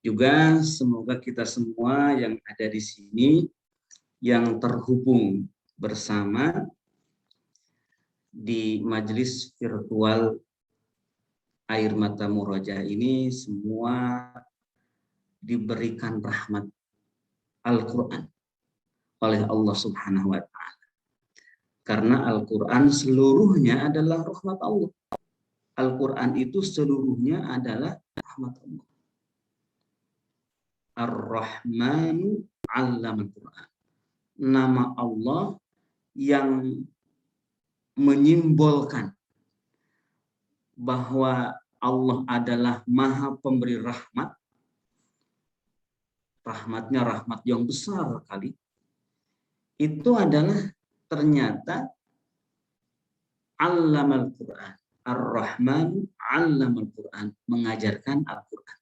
Juga semoga kita semua yang ada di sini, yang terhubung bersama di majelis virtual Air Mata Murojaah ini, semua diberikan rahmat Al-Quran oleh Allah Subhanahu wa Ta'ala. Karena Al-Quran seluruhnya adalah rahmat Allah. Al-Quran itu seluruhnya adalah rahmat Allah. Ar-Rahmanu 'allamal Quran. Nama Allah yang menyimbolkan bahwa Allah adalah Maha Pemberi rahmat. Rahmatnya rahmat yang besar kali. Itu adalah ternyata 'allamal Quran. Ar-Rahman 'allamal Quran, mengajarkan Al-Quran.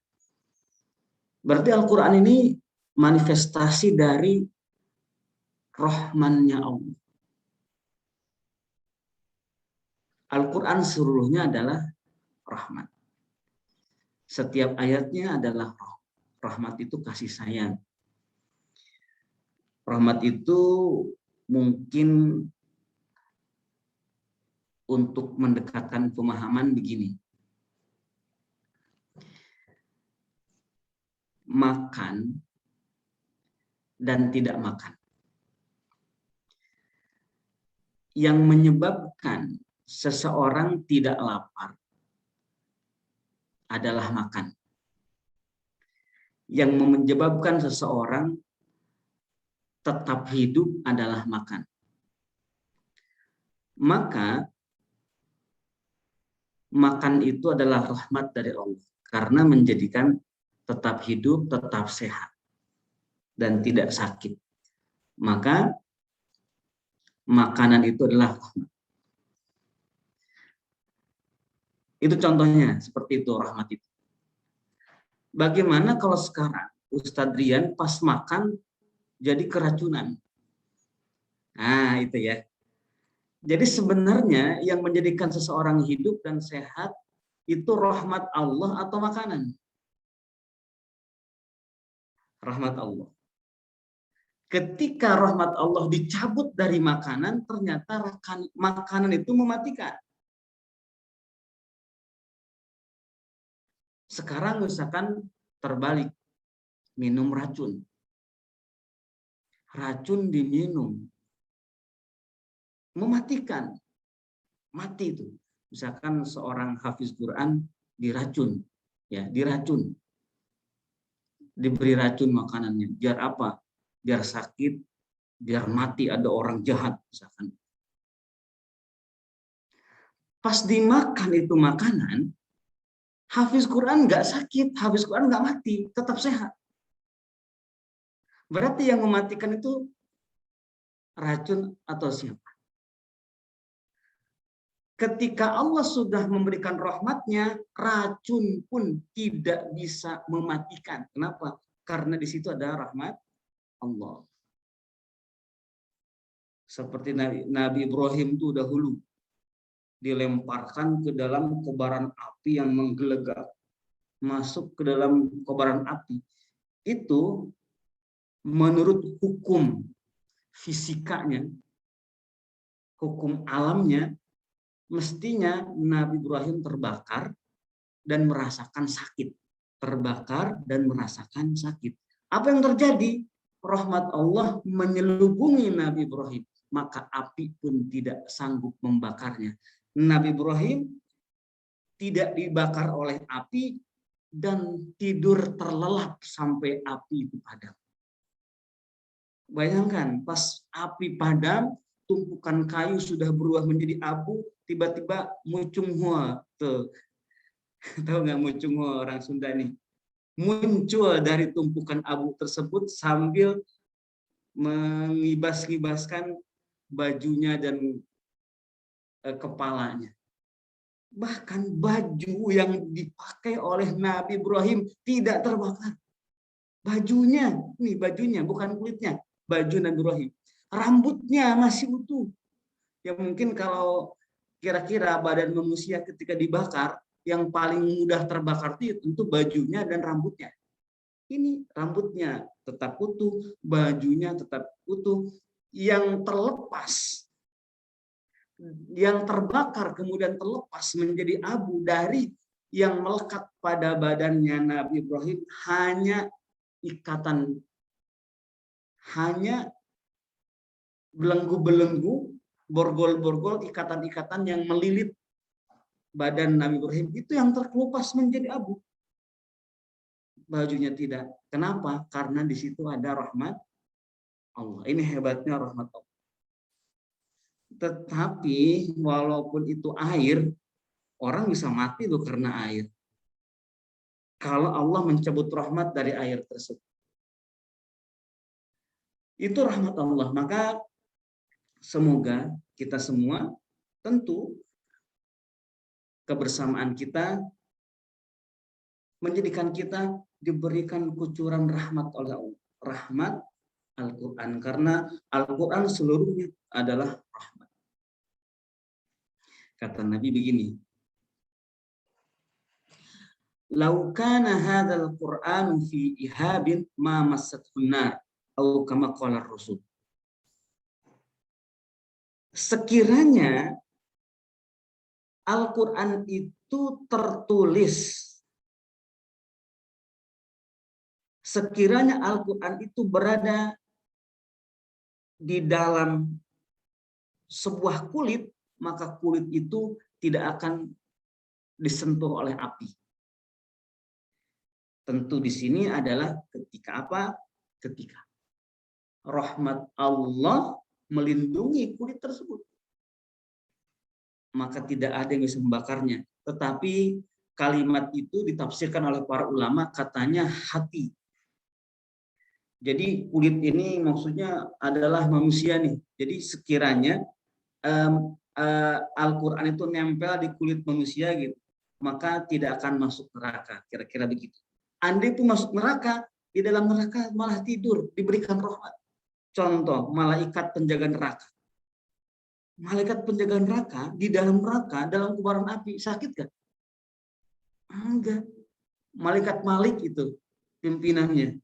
Berarti Al-Quran ini manifestasi dari rahmannya Allah. Al-Quran seluruhnya adalah rahmat. Setiap ayatnya adalah rahmat, itu kasih sayang. Rahmat itu mungkin untuk mendekatkan pemahaman begini. Makan dan tidak makan. Yang menyebabkan seseorang tidak lapar adalah makan. Yang menyebabkan seseorang tetap hidup adalah makan. Maka makan itu adalah rahmat dari Allah karena menjadikan tetap hidup, tetap sehat dan tidak sakit. Maka makanan itu adalah rahmat. Itu contohnya, seperti itu rahmat itu. Bagaimana kalau sekarang Ustadz Rian pas makan jadi keracunan? Nah, itu ya. Jadi sebenarnya yang menjadikan seseorang hidup dan sehat itu rahmat Allah atau makanan? Rahmat Allah. Ketika rahmat Allah dicabut dari makanan, ternyata makanan itu mematikan. Sekarang misalkan terbalik, minum racun. Racun diminum, mematikan. Mati itu. Misalkan seorang hafiz Quran diracun, ya, diracun. Diberi racun makanannya. Biar apa? Biar sakit, biar mati, ada orang jahat misalkan. Pas dimakan itu makanan, hafiz Quran nggak sakit, hafiz Quran nggak mati, tetap sehat. Berarti yang mematikan itu racun atau siapa? Ketika Allah sudah memberikan rahmatnya, racun pun tidak bisa mematikan. Kenapa? Karena di situ ada rahmat Allah. Seperti Nabi Ibrahim itu dahulu dilemparkan ke dalam kobaran api yang menggelegak, masuk ke dalam kobaran api. Itu menurut hukum fisikanya, hukum alamnya, mestinya Nabi Ibrahim terbakar dan merasakan sakit. Terbakar dan merasakan sakit. Apa yang terjadi? Rahmat Allah menyelubungi Nabi Ibrahim. Maka api pun tidak sanggup membakarnya. Nabi Ibrahim tidak dibakar oleh api dan tidur terlelap sampai api itu padam. Bayangkan, pas api padam, tumpukan kayu sudah berubah menjadi abu, tiba-tiba mucung hua. Tuh. Tahu nggak mucung hua orang Sunda nih? Muncul dari tumpukan abu tersebut sambil mengibas-ngibaskan bajunya dan kepalanya. Bahkan baju yang dipakai oleh Nabi Ibrahim tidak terbakar. Bajunya, nih bajunya, bukan kulitnya. Baju Nabi Ibrahim. Rambutnya masih utuh. Ya mungkin kalau kira-kira badan manusia ketika dibakar, yang paling mudah terbakar itu tentu bajunya dan rambutnya. Ini rambutnya tetap utuh, bajunya tetap utuh. Yang terlepas, yang terbakar kemudian terlepas menjadi abu dari yang melekat pada badannya Nabi Ibrahim hanya ikatan, hanya belenggu-belenggu, borgol-borgol, ikatan-ikatan yang melilit badan Nabi Ibrahim itu yang terkelupas menjadi abu. Bajunya tidak. Kenapa? Karena di situ ada rahmat Allah. Ini hebatnya rahmat Allah. Tetapi walaupun itu air, orang bisa mati loh karena air. Kalau Allah mencabut rahmat dari air tersebut. Itu rahmat Allah. Maka semoga kita semua, tentu kebersamaan kita menjadikan kita diberikan kucuran rahmat oleh Allah. Rahmat Al-Quran. Karena Al-Quran seluruhnya adalah rahmat. Kata Nabi begini, "Lau kana hadzal Qur'anu fi ihabin ma massathu nar," atau kama qala Rasul. Sekiranya Al-Quran itu tertulis, sekiranya Al-Quran itu berada di dalam sebuah kulit, maka kulit itu tidak akan disentuh oleh api. Tentu di sini adalah ketika apa? Ketika rahmat Allah melindungi kulit tersebut, maka tidak ada yang bisa membakarnya. Tetapi kalimat itu ditafsirkan oleh para ulama, katanya hati. Jadi kulit ini maksudnya adalah manusia nih. Jadi sekiranya Al-Quran itu nempel di kulit manusia gitu, maka tidak akan masuk neraka. Kira-kira begitu. Andai pun masuk neraka, di dalam neraka malah tidur, diberikan rahmat. Contoh, malaikat penjaga neraka. Malaikat penjaga neraka di dalam neraka, dalam kobaran api, sakit gak? Enggak. Malaikat Malik itu pimpinannya.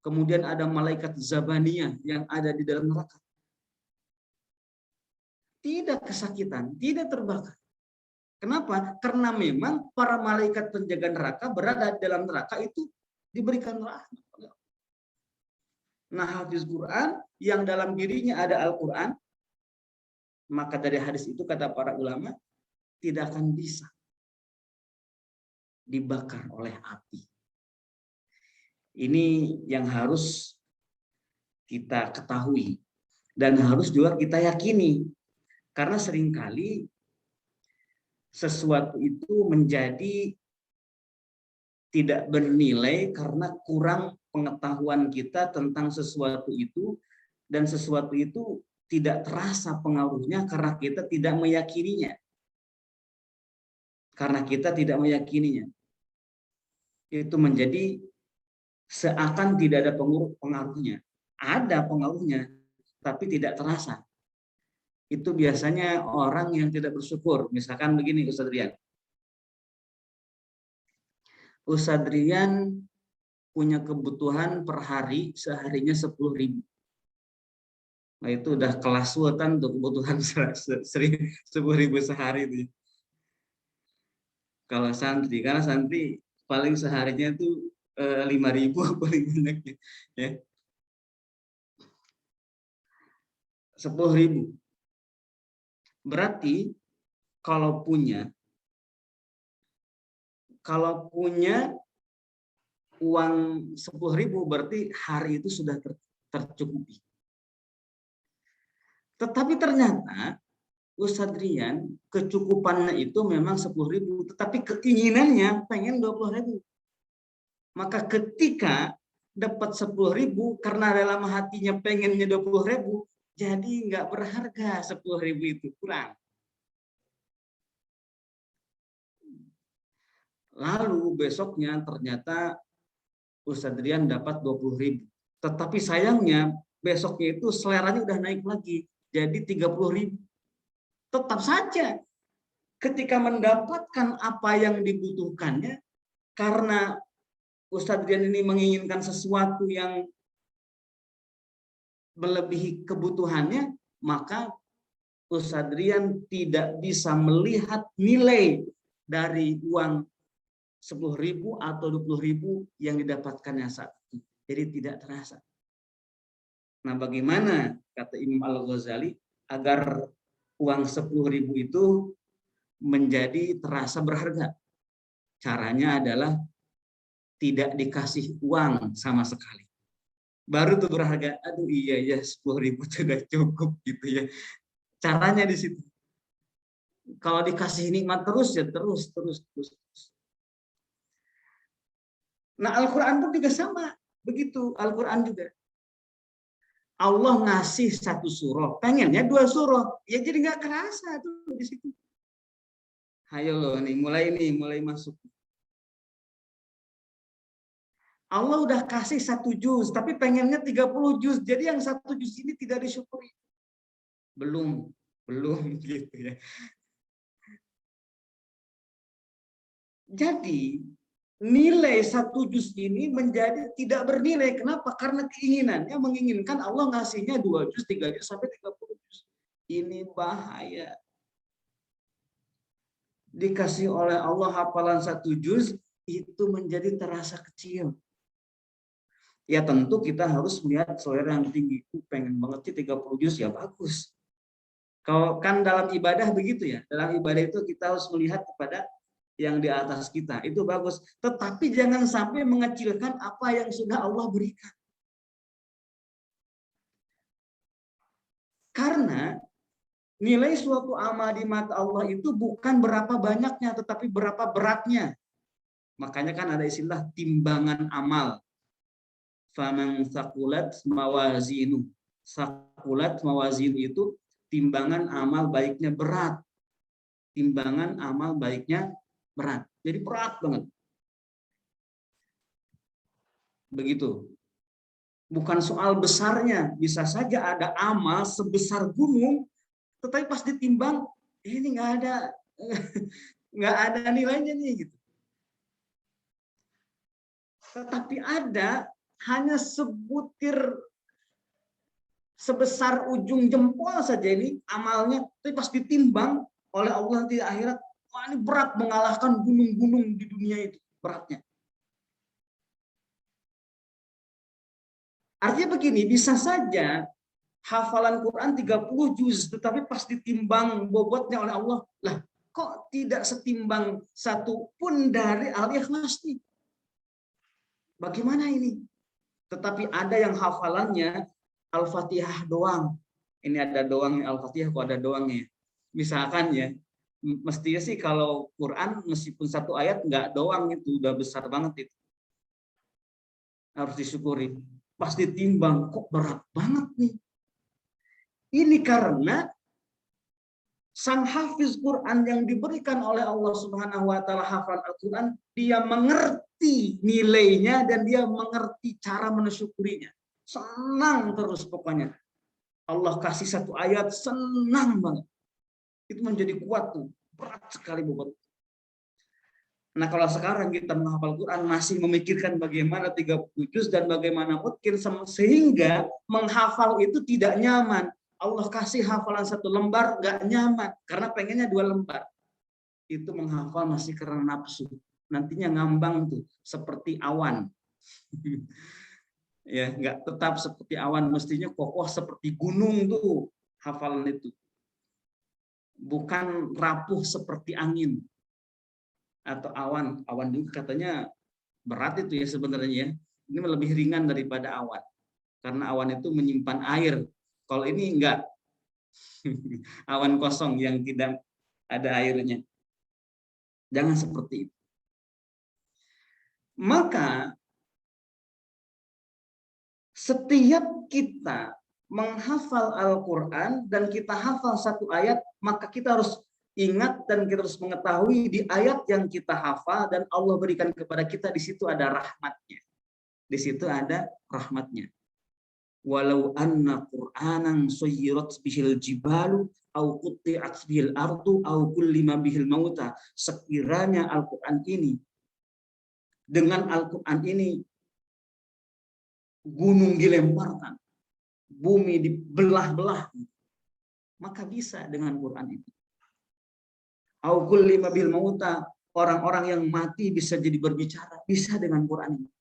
Kemudian ada malaikat Zabaniyah yang ada di dalam neraka. Tidak kesakitan, tidak terbakar. Kenapa? Karena memang para malaikat penjaga neraka berada dalam neraka itu diberikan rahmat. Nah, hafiz Quran yang dalam dirinya ada Al-Quran, maka dari hadis itu kata para ulama tidak akan bisa dibakar oleh api. Ini yang harus kita ketahui dan harus juga kita yakini, karena seringkali sesuatu itu menjadi tidak bernilai karena kurang pengetahuan kita tentang sesuatu itu, dan sesuatu itu tidak terasa pengaruhnya karena kita tidak meyakininya. Karena kita tidak meyakininya. Itu menjadi seakan tidak ada pengaruhnya. Ada pengaruhnya, tapi tidak terasa. Itu biasanya orang yang tidak bersyukur. Misalkan begini, Ustaz Rian. Ustaz Rian punya kebutuhan per hari, seharinya 10.000. Nah itu udah kelas sultan untuk kebutuhan 10.000 sehari itu. Kalau santri, karena santri paling seharinya itu 5.000 paling banyak ya. 10.000. Berarti kalau punya uang 10.000 berarti hari itu sudah tercukupi. Tetapi ternyata Ustadz Rian kecukupannya itu memang 10.000, tetapi keinginannya pengen 20.000. Maka ketika dapat 10.000 karena dalam hatinya pengennya 20.000, jadi nggak berharga 10.000 itu, kurang. Lalu besoknya ternyata Ustadz Rian dapat 20.000. Tetapi sayangnya besoknya itu seleranya udah naik lagi jadi 30.000. Tetap saja ketika mendapatkan apa yang dibutuhkannya, karena Ustadz Rian ini menginginkan sesuatu yang melebihi kebutuhannya, maka Ustadz Rian tidak bisa melihat nilai dari uang 10.000 atau 20.000 yang didapatkannya saat itu. Jadi tidak terasa. Nah, bagaimana kata Imam Al-Ghazali agar uang 10.000 itu menjadi terasa berharga? Caranya adalah tidak dikasih uang sama sekali. Baru tuh berharga. Aduh iya ya 10.000 sudah cukup gitu ya. Caranya di situ. Kalau dikasih nikmat terus ya terus. Nah, Al-Quran pun juga sama. Begitu Al-Quran juga. Allah ngasih satu surah, pengennya 2 surah. Ya jadi nggak kerasa tuh di situ. Ayo loh nih, mulai masuk. Allah udah kasih 1 juz, tapi pengennya 30 juz. Jadi yang 1 juz ini tidak disyukuri. Belum gitu ya. Jadi nilai 1 juz ini menjadi tidak bernilai. Kenapa? Karena keinginannya menginginkan Allah ngasihnya 2 juz, 3 juz, sampai 30 juz. Ini bahaya. Dikasih oleh Allah hafalan 1 juz, itu menjadi terasa kecil. Ya tentu kita harus melihat selera yang tinggi. Pengen banget sih 30 juz, ya bagus. Kalau kan dalam ibadah begitu ya. Dalam ibadah itu kita harus melihat kepada yang di atas kita. Itu bagus. Tetapi jangan sampai mengecilkan apa yang sudah Allah berikan. Karena nilai suatu amal di mata Allah itu bukan berapa banyaknya, tetapi berapa beratnya. Makanya kan ada istilah timbangan amal. Faman saqulat mawazinu. Saqulat mawazinu itu timbangan amal baiknya berat. Timbangan amal baiknya berat. Jadi berat banget. Begitu. Bukan soal besarnya. Bisa saja ada amal sebesar gunung, tetapi pas ditimbang, ini nggak ada nilainya nih gitu. Tetapi ada hanya sebutir sebesar ujung jempol saja ini amalnya, tapi pas ditimbang oleh Allah di akhirat, wah ini berat, mengalahkan gunung-gunung di dunia itu beratnya. Artinya begini, bisa saja hafalan Quran 30 juz, tetapi pas ditimbang bobotnya oleh Allah, lah kok tidak setimbang satu pun dari Al-Ikhlas nih. Bagaimana ini? Tetapi ada yang hafalannya Al-Fatihah doang. Ini ada doang Al-Fatihah, kok ada doangnya. Misalkan ya, mestinya sih kalau Quran meskipun 1 ayat nggak doang itu udah besar banget itu. Harus disyukuri. Pas ditimbang kok berat banget nih. Ini karena sang hafiz Quran yang diberikan oleh Allah Subhanahu wa taala hafal Al-Quran, dia mengerti nilainya dan dia mengerti cara mensyukurinya. Senang terus pokoknya. Allah kasih 1 ayat, senang banget. Itu menjadi kuat tuh. Berat sekali bobot. Nah, kalau sekarang kita menghafal Quran masih memikirkan bagaimana 30 juz dan bagaimana mungkin sehingga menghafal itu tidak nyaman. Allah kasih hafalan 1 lembar gak nyaman karena pengennya 2 lembar. Itu menghafal masih karena nafsu. Nantinya ngambang tuh seperti awan. Ya, nggak tetap seperti awan, mestinya kokoh seperti gunung tuh hafalan itu. Bukan rapuh seperti angin atau awan. Awan juga katanya berat itu ya sebenarnya. Ini lebih ringan daripada awan. Karena awan itu menyimpan air. Kalau ini enggak. Awan kosong yang tidak ada airnya. Jangan seperti itu. Maka setiap kita menghafal Al-Quran dan kita hafal 1 ayat, maka kita harus ingat dan kita harus mengetahui di ayat yang kita hafal dan Allah berikan kepada kita, di situ ada rahmatnya. Di situ ada rahmatnya. Walau anna Qur'anan suyirat bihil jibalu au qutti'at bihil ardu au kullima bihil mauta. Sekiranya Al-Quran ini dengan Al-Quran ini gunung dilemparkan, bumi dibelah-belah, maka bisa dengan Quran itu. Au kulli mabil mauta, orang-orang yang mati bisa jadi berbicara, bisa dengan Quran ini.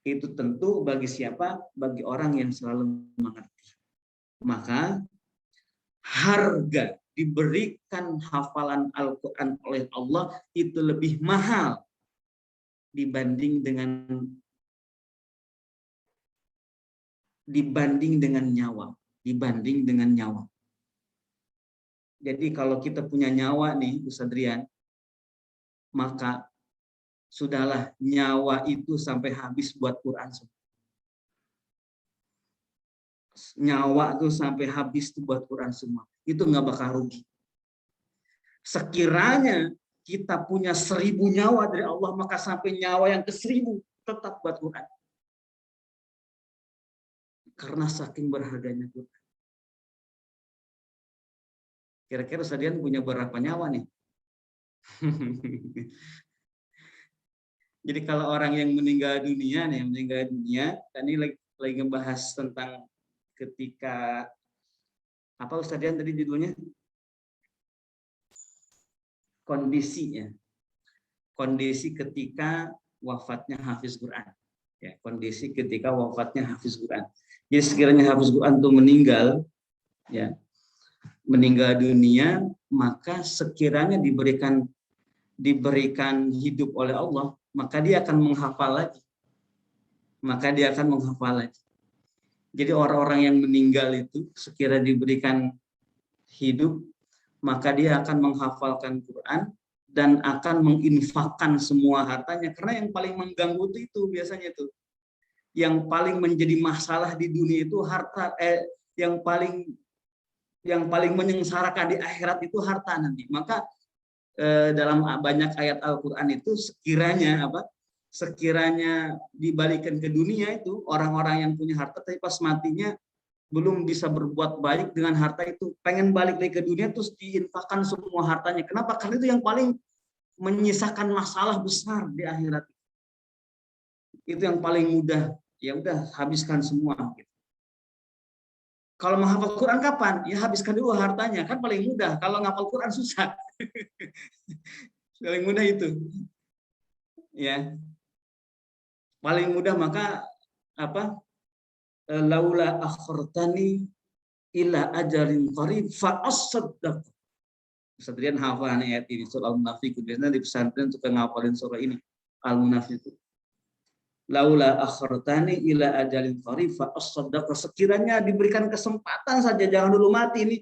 Itu tentu bagi siapa? Bagi orang yang selalu mengerti. Maka harga diberikan hafalan Al-Quran oleh Allah itu lebih mahal dibanding dengan nyawa. Jadi kalau kita punya nyawa nih, Ustaz Rian, maka sudahlah nyawa itu sampai habis buat Quran. Nyawa tuh sampai habis tuh buat Quran semua. Itu nggak bakal rugi. Sekiranya kita punya 1000 nyawa dari Allah, maka sampai nyawa yang ke-1000 tetap buat Quran. Karena saking berharganya Quran. Kira-kira Sadian punya berapa nyawa nih? Jadi kalau orang yang meninggal dunia, ini lagi ngebahas tentang ketika apa Ustadian tadi judulnya? Kondisi ketika wafatnya Hafiz Quran. Ya, kondisi ketika wafatnya Hafiz Quran. Jadi sekiranya Hafiz Quran itu meninggal dunia, maka sekiranya diberikan hidup oleh Allah, maka dia akan menghafal lagi. Jadi orang-orang yang meninggal itu sekiranya diberikan hidup, maka dia akan menghafalkan Quran dan akan menginfakkan semua hartanya. Karena yang paling mengganggu itu biasanya itu, yang paling menjadi masalah di dunia itu harta, yang paling menyengsarakan di akhirat itu harta nanti. Maka dalam banyak ayat Al-Quran itu sekiranya dibalikan ke dunia itu, orang-orang yang punya harta tapi pas matinya belum bisa berbuat baik dengan harta itu, pengen balik lagi ke dunia terus diinfakkan semua hartanya. Kenapa? Karena itu yang paling menyisakan masalah besar di akhirat. Itu yang paling mudah. Ya udah, habiskan semua. Kalau menghafal Quran kapan? Ya habiskan dulu hartanya, kan paling mudah. Kalau ngapal Quran susah. Paling mudah itu. Ya. Paling mudah, maka laula akhartani ila ajalin qarib fa asaddaq. Pesantren hafal ayat ini, surah Al-Munafiqun. Biasanya di pesantren suka ngapalin surah ini, Al-Munafiqun. Laula akhartani ila ajalin qarib fa asaddaq. Sekiranya diberikan kesempatan saja, jangan dulu mati ini,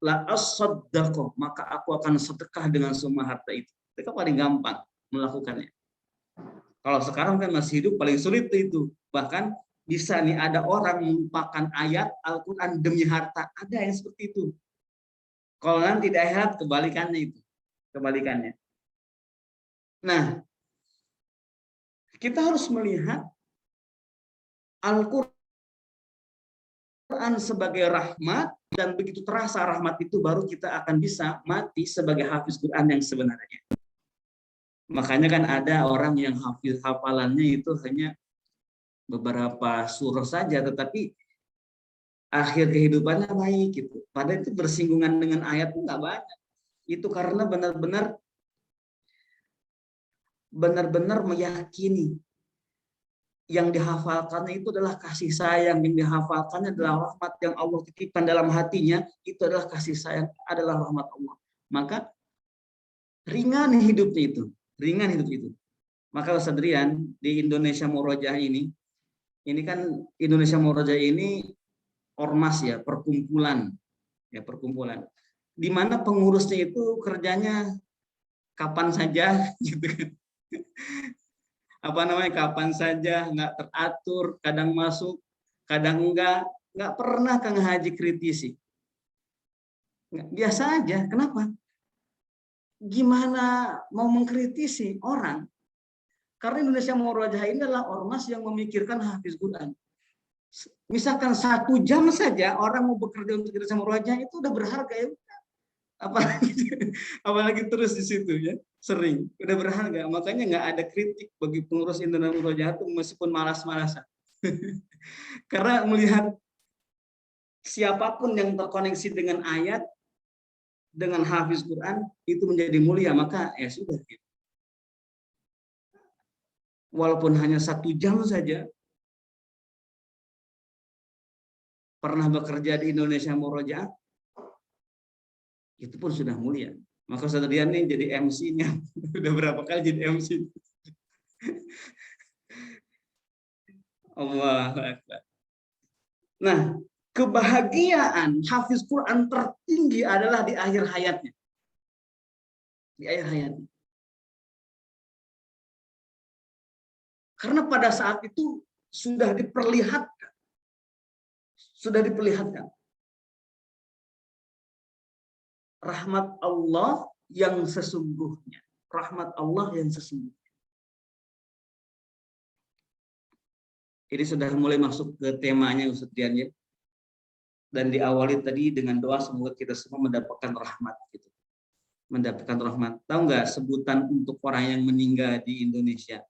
la asaddaq, maka aku akan sedekah dengan semua harta itu. Itu paling gampang melakukannya. Kalau sekarang kan masih hidup paling sulit itu. Bahkan bisa nih ada orang melupakan ayat Al-Quran demi harta. Ada yang seperti itu. Kalau nanti di akhirat kebalikannya. Nah, kita harus melihat Al-Quran sebagai rahmat, dan begitu terasa rahmat itu baru kita akan bisa mati sebagai hafiz Quran yang sebenarnya. Makanya kan ada orang yang hafalannya itu hanya beberapa surah saja, tetapi akhir kehidupannya baik gitu. Padahal itu bersinggungan dengan ayat itu nggak banyak. Itu karena benar-benar meyakini yang dihafalkannya itu adalah kasih sayang, yang dihafalkannya adalah rahmat yang Allah titipkan dalam hatinya, itu adalah kasih sayang, adalah rahmat Allah. Maka ringan hidup itu. Maka Ustaz Rian, di Indonesia Murojaah ini kan Indonesia Murojaah ini ormas ya, perkumpulan. Di mana pengurusnya itu kerjanya kapan saja gitu kan. Kapan saja, nggak teratur, kadang masuk, kadang enggak pernah Kang Haji kritisi. Biasa aja, kenapa? Gimana mau mengkritisi orang? Karena Indonesia Murojaah ini adalah ormas yang memikirkan hafiz Quran. Misalkan 1 jam saja orang mau bekerja untuk Indonesia Murojaah itu udah berharga ya. apalagi apalagi terus di situ ya, sering udah berharga. Makanya nggak ada kritik bagi pengurus Internal Murojaah itu meskipun malas-malasan. Karena melihat siapapun yang terkoneksi dengan ayat, dengan hafiz Quran itu menjadi mulia, maka ya sudah gitu. Walaupun hanya 1 jam saja pernah bekerja di Indonesia Murojaah, itu pun sudah mulia. Maka Ustaz Rian nih jadi MC-nya. Udah berapa kali jadi MC. Allahu Akbar. Nah, kebahagiaan hafiz Quran tertinggi adalah di akhir hayatnya. Di akhir hayatnya. Karena pada saat itu sudah diperlihatkan. Sudah diperlihatkan. Rahmat Allah yang sesungguhnya. Rahmat Allah yang sesungguhnya. Ini sudah mulai masuk ke temanya Ustaz Dian ya. Dan diawali tadi dengan doa semoga kita semua mendapatkan rahmat gitu. Mendapatkan rahmat. Tahu nggak sebutan untuk orang yang meninggal di Indonesia?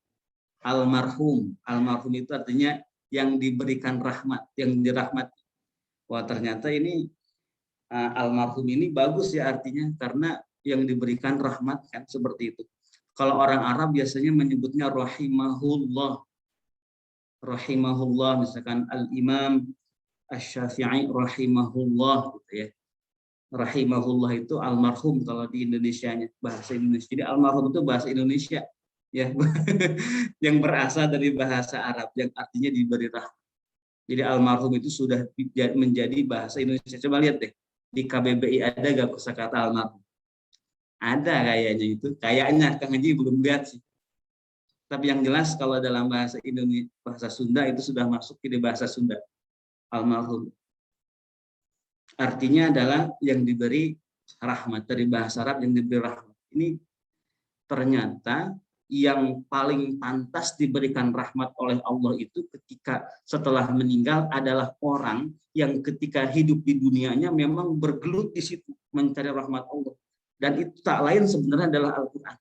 Almarhum. Almarhum itu artinya yang diberikan rahmat, yang dirahmati. Wah, ternyata ini almarhum ini bagus ya artinya karena yang diberikan rahmat kan seperti itu. Kalau orang Arab biasanya menyebutnya rahimahullah. Rahimahullah misalkan Al-Imam Asy-Syafi'i rahimahullah gitu ya. Rahimahullah itu almarhum kalau di Indonesianya, bahasa Indonesia. Jadi almarhum itu bahasa Indonesia ya. Yang berasal dari bahasa Arab yang artinya diberi rahmat. Jadi almarhum itu sudah menjadi bahasa Indonesia. Coba lihat deh di KBBI ada gak kosakata almarhum? Ada kayaknya itu. Kayaknya Kang Haji belum lihat sih. Tapi yang jelas kalau dalam bahasa Indonesia, bahasa Sunda itu sudah masuk di bahasa Sunda. Almarhum. Artinya adalah yang diberi rahmat, dari bahasa Arab yang diberi rahmat. Ini ternyata yang paling pantas diberikan rahmat oleh Allah itu ketika setelah meninggal adalah orang yang ketika hidup di dunianya memang bergelut di situ mencari rahmat Allah. Dan itu tak lain sebenarnya adalah Al-Quran.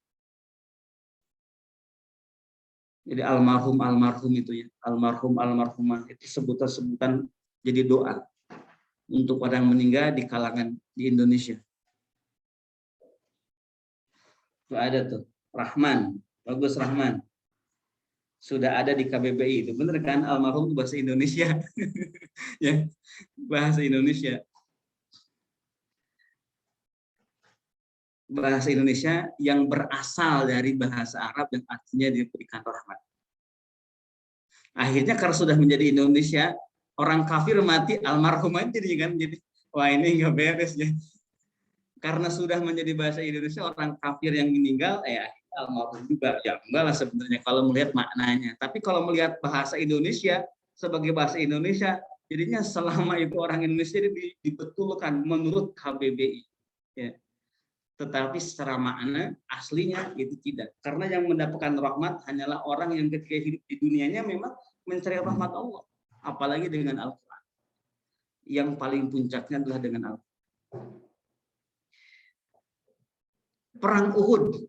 Jadi almarhum itu ya, almarhumah itu sebutan-sebutan jadi doa untuk orang meninggal di kalangan di Indonesia. Itu ada tuh, Rahman, bagus Rahman. Sudah ada di KBBI itu, bener kan? Almarhum itu bahasa Indonesia, ya, bahasa Indonesia. Bahasa Indonesia yang berasal dari bahasa Arab yang artinya diberikan rahmat. Akhirnya karena sudah menjadi Indonesia, orang kafir mati almarhum aja kan, jadi wah ini nggak beres ya. Karena sudah menjadi bahasa Indonesia, orang kafir yang meninggal almarhum juga. Ya enggak lah sebenarnya kalau melihat maknanya. Tapi kalau melihat bahasa Indonesia sebagai bahasa Indonesia, jadinya selama itu orang Indonesia dibetulkan menurut KBBI. Ya. Tetapi secara makna aslinya itu tidak. Karena yang mendapatkan rahmat hanyalah orang yang ketika hidup di dunianya memang mencari rahmat Allah. Apalagi dengan Al-Quran. Yang paling puncaknya adalah dengan Al-Quran. Perang Uhud.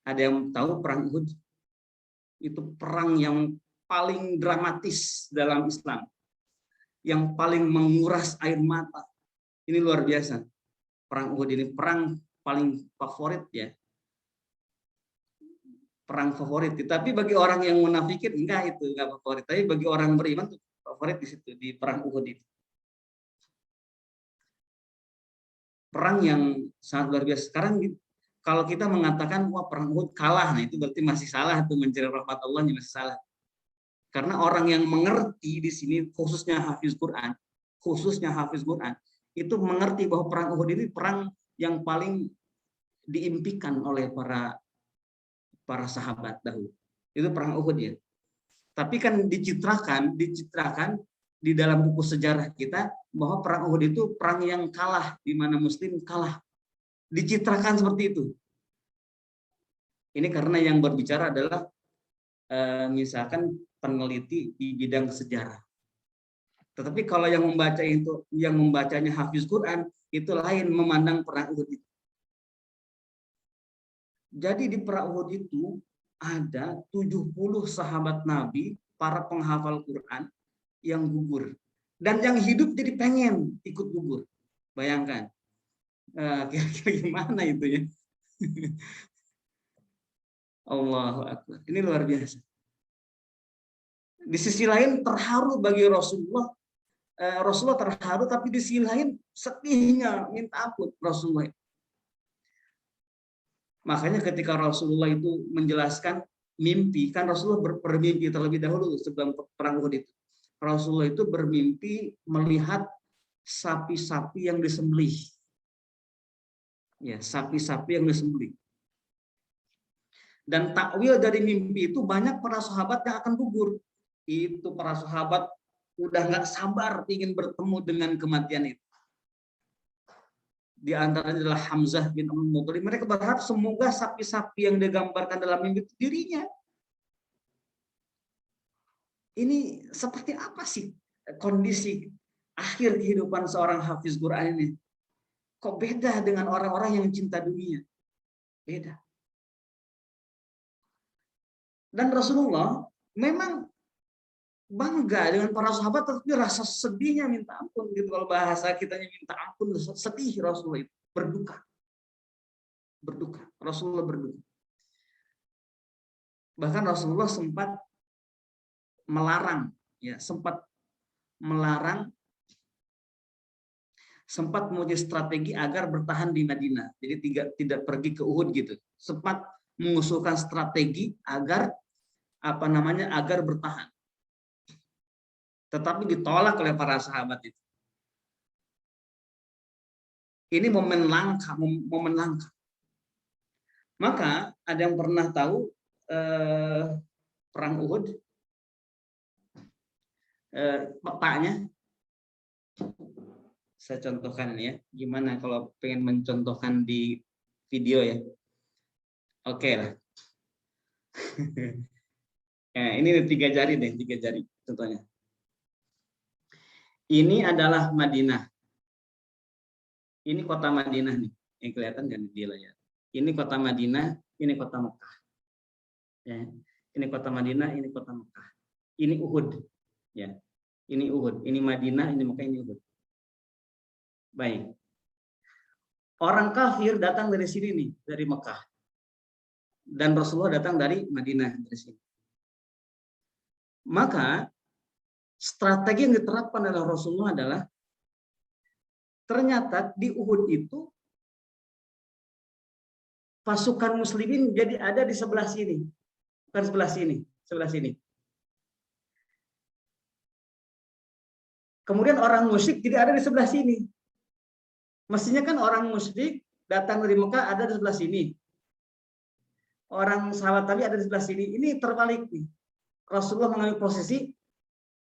Ada yang tahu perang Uhud? Itu perang yang paling dramatis dalam Islam. Yang paling menguras air mata. Ini luar biasa. Perang Uhud ini perang paling favorit ya. Perang favorit. Tapi bagi orang yang munafikin enggak itu enggak favorit. Tapi bagi orang beriman tuh favorit di situ di perang Uhud itu. Perang yang sangat luar biasa. Sekarang kalau kita mengatakan wah perang Uhud kalah, nah itu berarti masih salah tuh, mencari rahmat Allah masih salah. Karena orang yang mengerti di sini khususnya hafiz Quran itu mengerti bahwa perang Uhud ini perang yang paling diimpikan oleh para sahabat dahulu. Itu perang Uhud ya. Tapi kan dicitrakan di dalam buku sejarah kita bahwa perang Uhud itu perang yang kalah, di mana Muslim kalah. Dicitrakan seperti itu. Ini karena yang berbicara adalah misalkan peneliti di bidang sejarah. Tetapi kalau yang membacanya hafiz Quran, itu lain memandang perang Uhud itu. Jadi di perang Uhud itu ada 70 sahabat Nabi, para penghafal Quran yang gugur. Dan yang hidup jadi pengen ikut gugur. Bayangkan. Kira-kira gimana itu ya? Allahu Akbar. Ini luar biasa. Di sisi lain terharu bagi Rasulullah. Rasulullah terharu, tapi di sisi lain sedihnya minta ampun Rasulullah. Makanya ketika Rasulullah itu menjelaskan mimpi, kan Rasulullah bermimpi terlebih dahulu sebelum perang Uhud itu. Rasulullah itu bermimpi melihat sapi-sapi yang disembelih. Ya, sapi-sapi yang disembelih. Dan takwil dari mimpi itu banyak para sahabat yang akan gugur. Itu para sahabat udah nggak sabar ingin bertemu dengan kematian itu. Di antaranya adalah Hamzah bin Abdul Muthalib. Mereka berharap semoga sapi-sapi yang digambarkan dalam mimpi itu dirinya. Ini seperti apa sih kondisi akhir kehidupan seorang hafiz Quran ini? Kok beda dengan orang-orang yang cinta dunia? Beda. Dan Rasulullah memang bangga dengan para sahabat, tetapi rasa sedihnya minta ampun gitu. Kalau bahasa kitanya minta ampun, sedih Rasulullah itu, berduka. Rasulullah berduka. Bahkan Rasulullah sempat melarang menguji strategi agar bertahan di Madinah. Jadi tidak pergi ke Uhud gitu. Sempat mengusulkan strategi agar agar bertahan. Tetapi ditolak oleh para sahabat itu. Ini momen langka. Maka ada yang pernah tahu perang Uhud, petanya. Saya contohkan ya. Gimana kalau pengen mencontohkan di video ya? Oke lah. Ya, ini 3 jari contohnya. Ini adalah Madinah. Ini kota Madinah nih, yang kelihatan kan di layar. Ini kota Madinah, ini kota Mekah. Ya, ini kota Madinah, ini kota Mekah. Ini Uhud. Ya, ini Uhud. Ini Madinah, ini Mekah, ini Uhud. Baik. Orang kafir datang dari sini nih, dari Mekah. Dan Rasulullah datang dari Madinah, dari sini. Maka strategi yang diterapkan oleh Rasulullah adalah ternyata di Uhud itu pasukan muslimin jadi ada di sebelah sini. Bukan sebelah sini. Kemudian orang musyrik tidak ada di sebelah sini. Mestinya kan orang musyrik datang dari Mekah ada di sebelah sini. Orang sahabat tadi ada di sebelah sini. Ini terbalik nih. Rasulullah mengambil posisi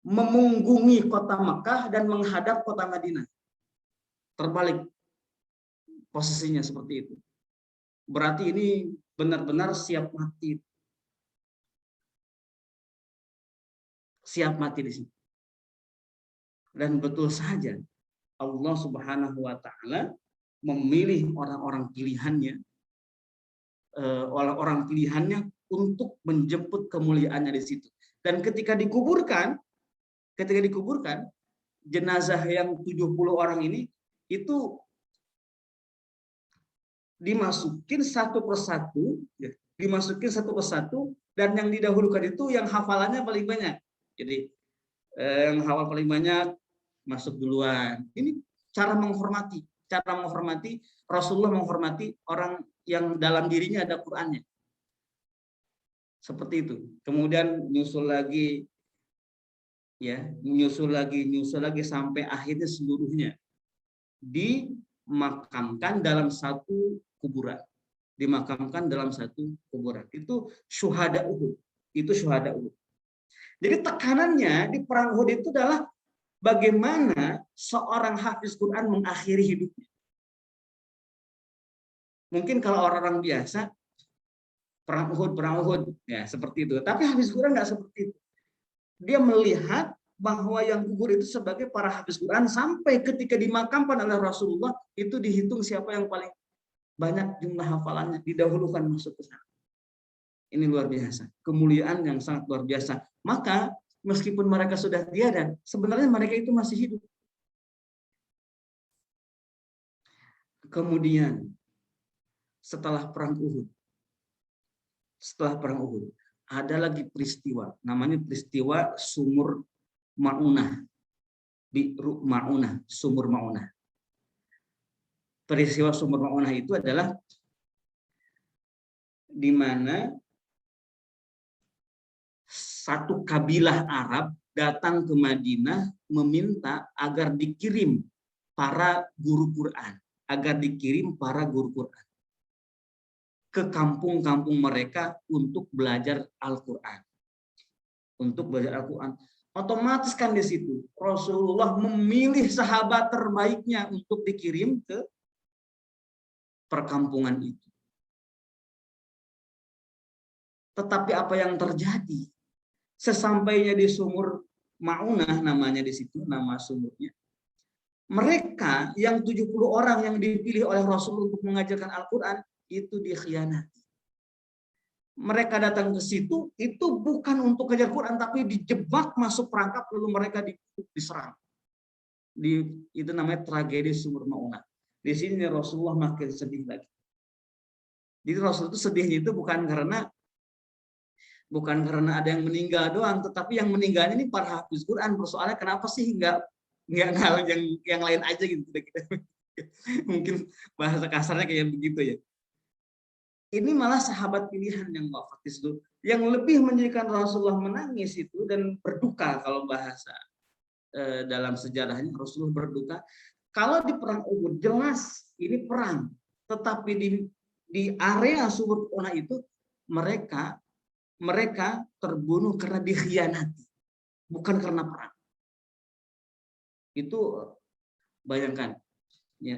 memunggungi kota Mekah dan menghadap kota Madinah. Terbalik posisinya seperti itu. Berarti ini benar-benar siap mati. Siap mati di sini. Dan betul saja Allah Subhanahu wa taala memilih orang-orang pilihannya untuk menjemput kemuliaannya di situ. Dan ketika dikuburkan jenazah yang 70 orang ini itu dimasukin satu persatu, dan yang didahulukan itu yang hafalannya paling banyak. Jadi yang hafal paling banyak masuk duluan. Ini cara menghormati Rasulullah, menghormati orang yang dalam dirinya ada Qur'annya. Seperti itu. Kemudian nyusul lagi sampai akhirnya seluruhnya dimakamkan dalam satu kuburan. Itu syuhada Uhud. Jadi tekanannya di perang Uhud itu adalah bagaimana seorang hafiz Quran mengakhiri hidupnya. Mungkin kalau orang-orang biasa perang Uhud ya seperti itu. Tapi hafiz Quran nggak seperti itu. Dia melihat bahwa yang gugur itu sebagai para hafiz Quran, sampai ketika dimakamkan oleh Rasulullah itu dihitung siapa yang paling banyak jumlah hafalannya, didahulukan masuk ke sana. Ini luar biasa, kemuliaan yang sangat luar biasa. Maka meskipun mereka sudah tiada, sebenarnya mereka itu masih hidup. Kemudian setelah perang Uhud, ada lagi peristiwa, namanya peristiwa Sumur Maunah, Bi'ru Maunah, Sumur Maunah. Peristiwa Sumur Maunah itu adalah di mana satu kabilah Arab datang ke Madinah meminta agar dikirim para guru Quran, ke kampung-kampung mereka untuk belajar Al-Quran. Otomatis kan di situ Rasulullah memilih sahabat terbaiknya untuk dikirim ke perkampungan itu. Tetapi apa yang terjadi? Sesampainya di Sumur Maunah, namanya di situ, nama sumurnya. Mereka yang 70 orang yang dipilih oleh Rasul untuk mengajarkan Al-Quran, itu dikhianati. Mereka datang ke situ, itu bukan untuk kejar Quran, tapi dijebak masuk perangkap, lalu mereka diserang. Itu namanya tragedi Sumur Maunah. Di sini Rasulullah makin sedih lagi. Jadi Rasul itu sedihnya itu bukan karena ada yang meninggal doang, tetapi yang meninggalnya ini para hafiz Quran. Persoalannya kenapa sih nggak yang lain aja gitu. Mungkin bahasa kasarnya kayak begitu ya. Ini malah sahabat pilihan yang wafat di situ, yang lebih menjadikan Rasulullah menangis itu dan berduka. Kalau bahasa dalam sejarahnya Rasulullah berduka. Kalau di perang Uhud jelas ini perang, tetapi di area Sumur Maunah itu mereka terbunuh karena dikhianati, bukan karena perang. Itu bayangkan, ya,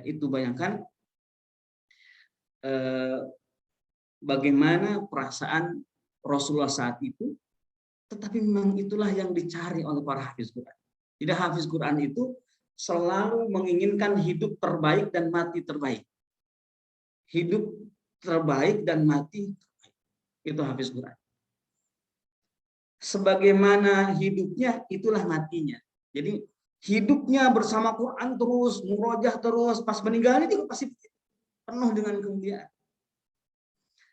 bagaimana perasaan Rasulullah saat itu. Tetapi memang itulah yang dicari oleh para hafiz Quran. Jadi hafiz Quran itu selalu menginginkan hidup terbaik dan mati terbaik. Hidup terbaik dan mati terbaik. Itu hafiz Quran. Sebagaimana hidupnya, itulah matinya. Jadi hidupnya bersama Quran terus, murojaah terus, pas meninggalnya juga pasti penuh dengan kemuliaan.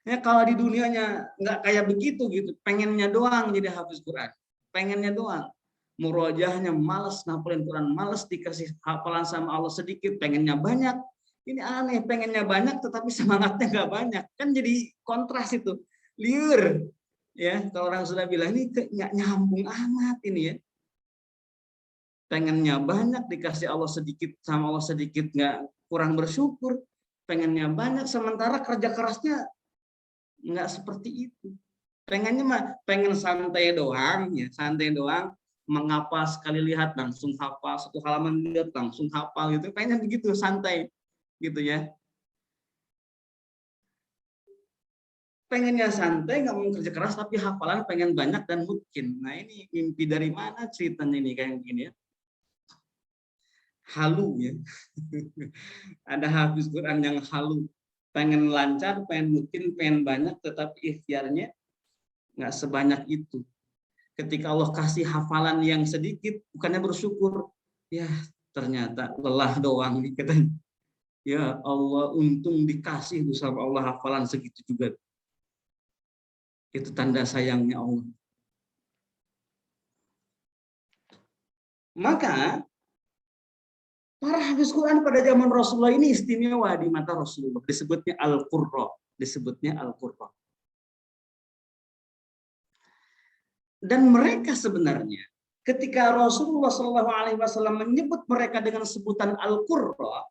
Ya, kalau di dunianya nggak kayak begitu gitu, pengennya doang jadi hafiz Quran, pengennya doang, murojaahnya malas, ngapalin Quran malas, dikasih hafalan sama Allah sedikit, pengennya banyak. Ini aneh, pengennya banyak tetapi semangatnya nggak banyak, kan jadi kontras itu, liur. Ya, kalau orang sudah bilang ini nggak nyambung amat ini ya. Pengennya banyak, dikasih Allah sedikit sama Allah sedikit, nggak, kurang bersyukur. Pengennya banyak, sementara kerja kerasnya nggak seperti itu. Pengennya mah pengen santai doang, ya, santai doang. Mengapa sekali lihat langsung hafal, satu halaman lihat langsung hafal gitu. Pengen begitu, santai gitu ya. Pengennya santai, nggak mau kerja keras, tapi hafalan pengen banyak dan mungkin. Nah ini mimpi dari mana ceritanya ini kayak begini ya? Halu ya. Ada hafiz Quran yang halu, pengen lancar, pengen mungkin, pengen banyak, tetapi ikhtiarnya nggak sebanyak itu. Ketika Allah kasih hafalan yang sedikit, bukannya bersyukur, ya ternyata lelah doang nih katanya. Ya Allah, untung dikasih sama Allah hafalan segitu juga. Itu tanda sayangnya Allah. Maka para hafiz Quran pada zaman Rasulullah ini istimewa di mata Rasulullah. Disebutnya Al-Qurra. Dan mereka sebenarnya ketika Rasulullah SAW menyebut mereka dengan sebutan Al-Qurra,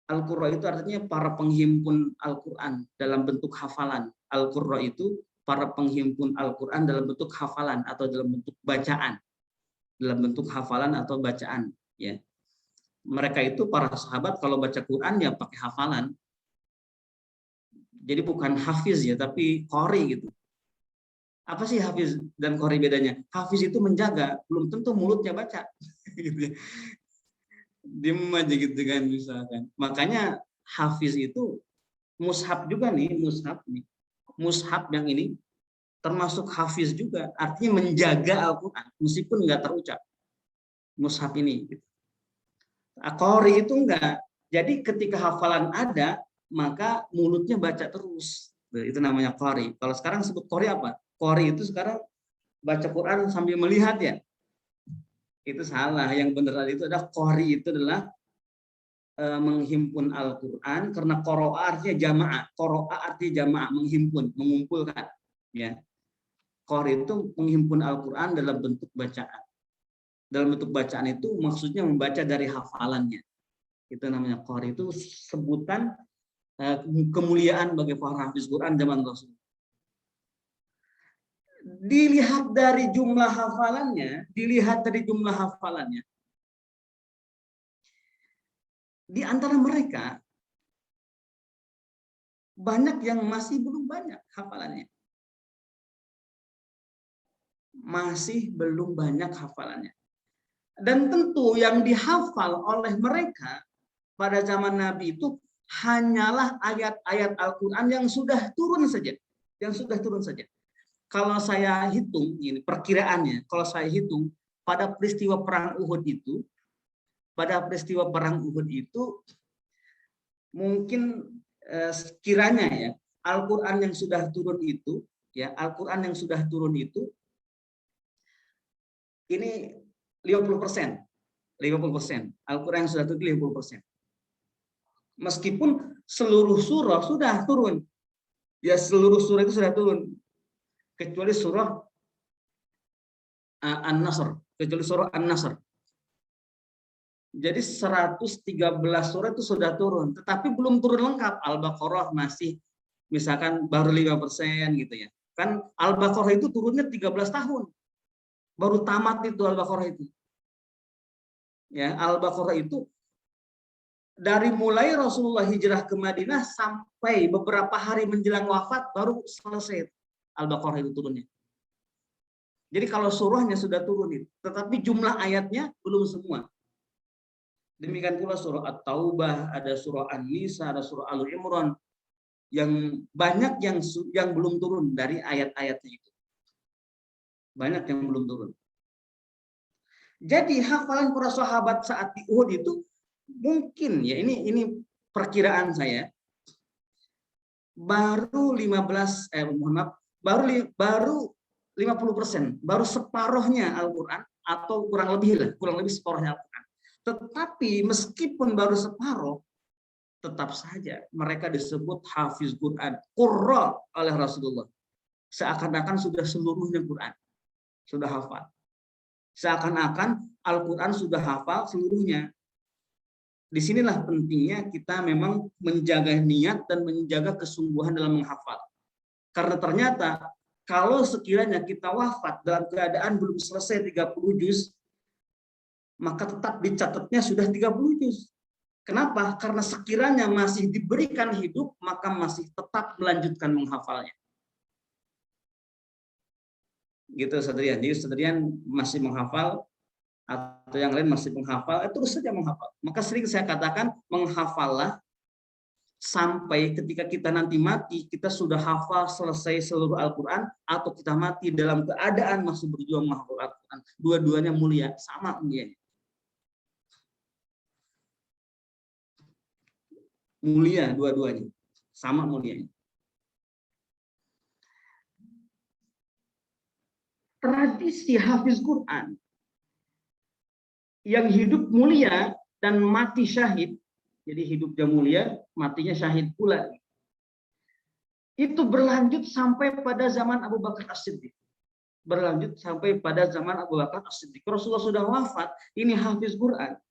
Al-Qurra itu artinya para penghimpun Al-Quran dalam bentuk hafalan. Al-Qurra itu para penghimpun Al-Quran dalam bentuk hafalan atau dalam bentuk bacaan. Dalam bentuk hafalan atau bacaan. Ya. Mereka itu para sahabat kalau baca Quran ya pakai hafalan. Jadi bukan hafiz ya, tapi qori gitu. Apa sih hafiz dan qori bedanya? Hafiz itu menjaga, belum tentu mulutnya baca. Gitu ya. Diem aja gitu kan misalkan. Makanya hafiz itu mushaf juga nih, mushaf nih. Mushaf yang ini termasuk hafiz juga, artinya menjaga Al-Qur'an meskipun nggak terucap. Mushaf ini gitu. Qori itu enggak. Jadi ketika hafalan ada, maka mulutnya baca terus. Itu namanya qori. Kalau sekarang sebut qori apa? Qori itu sekarang baca Quran sambil melihat ya. Itu salah. Yang benar itu adalah qori itu adalah menghimpun Al-Qur'an, karena qoro'a artinya jamaah. Qoro'a artinya jamaah, menghimpun, mengumpulkan. Ya. Qori itu menghimpun Al-Qur'an dalam bentuk bacaan. Dalam bentuk bacaan itu maksudnya membaca dari hafalannya. Itu namanya qori, itu sebutan kemuliaan bagi para hafiz Quran zaman Rasul. Dilihat dari jumlah hafalannya, di antara mereka banyak yang masih belum banyak hafalannya. Masih belum banyak hafalannya. Dan tentu yang dihafal oleh mereka pada zaman Nabi itu hanyalah ayat-ayat Al-Quran yang sudah turun saja. Yang sudah turun saja. Kalau saya hitung, ini perkiraannya, kalau saya hitung, pada peristiwa Perang Uhud itu, mungkin sekiranya ya, Al-Quran yang sudah turun itu, ini 50%. 50%. Al-Quran yang sudah turun 50%. Meskipun seluruh surah sudah turun. Ya, seluruh surah itu sudah turun. Kecuali surah An-Nasr. Jadi 113 surah itu sudah turun. Tetapi belum turun lengkap. Al-Baqarah masih misalkan baru 5% gitu ya. Kan Al-Baqarah itu turunnya 13 tahun. Baru tamat itu Al-Baqarah itu. Ya, Al-Baqarah itu dari mulai Rasulullah hijrah ke Madinah sampai beberapa hari menjelang wafat baru selesai Al-Baqarah itu turunnya. Jadi kalau surahnya sudah turun itu, tetapi jumlah ayatnya belum semua. Demikian pula surah At-Taubah, ada surah An-Nisa, ada surah Al-Imran, yang banyak yang belum turun dari ayat-ayatnya itu. Banyak yang belum turun. Jadi hafalan para sahabat saat di Uhud itu mungkin ya, ini perkiraan saya, baru 50%, baru separuhnya Al-Qur'an, atau kurang lebih separuhnya Al-Qur'an. Tetapi meskipun baru separuh, tetap saja mereka disebut hafiz Quran, qurra oleh Rasulullah. Seakan-akan sudah seluruhnya Quran, sudah hafal. Seakan-akan Al-Quran sudah hafal seluruhnya. Disinilah pentingnya kita memang menjaga niat dan menjaga kesungguhan dalam menghafal. Karena ternyata kalau sekiranya kita wafat dalam keadaan belum selesai 30 juz, maka tetap dicatatnya sudah 30 juz. Kenapa? Karena sekiranya masih diberikan hidup, maka masih tetap melanjutkan menghafalnya. Gitu, Saudrian. Jadi Saudrian masih menghafal, atau yang lain masih menghafal, terus saja menghafal. Maka sering saya katakan, menghafallah sampai ketika kita nanti mati, kita sudah hafal selesai seluruh Al-Quran, atau kita mati dalam keadaan masih berjuang menghafal Al-Quran. Dua-duanya mulia, sama mulianya. Mulia dua-duanya, sama mulianya. Tradisi hafiz Quran yang hidup mulia dan mati syahid, jadi hidupnya mulia, matinya syahid pula, itu berlanjut sampai pada zaman Abu Bakar As-Siddiq. Rasulullah sudah wafat, ini hafiz Quran.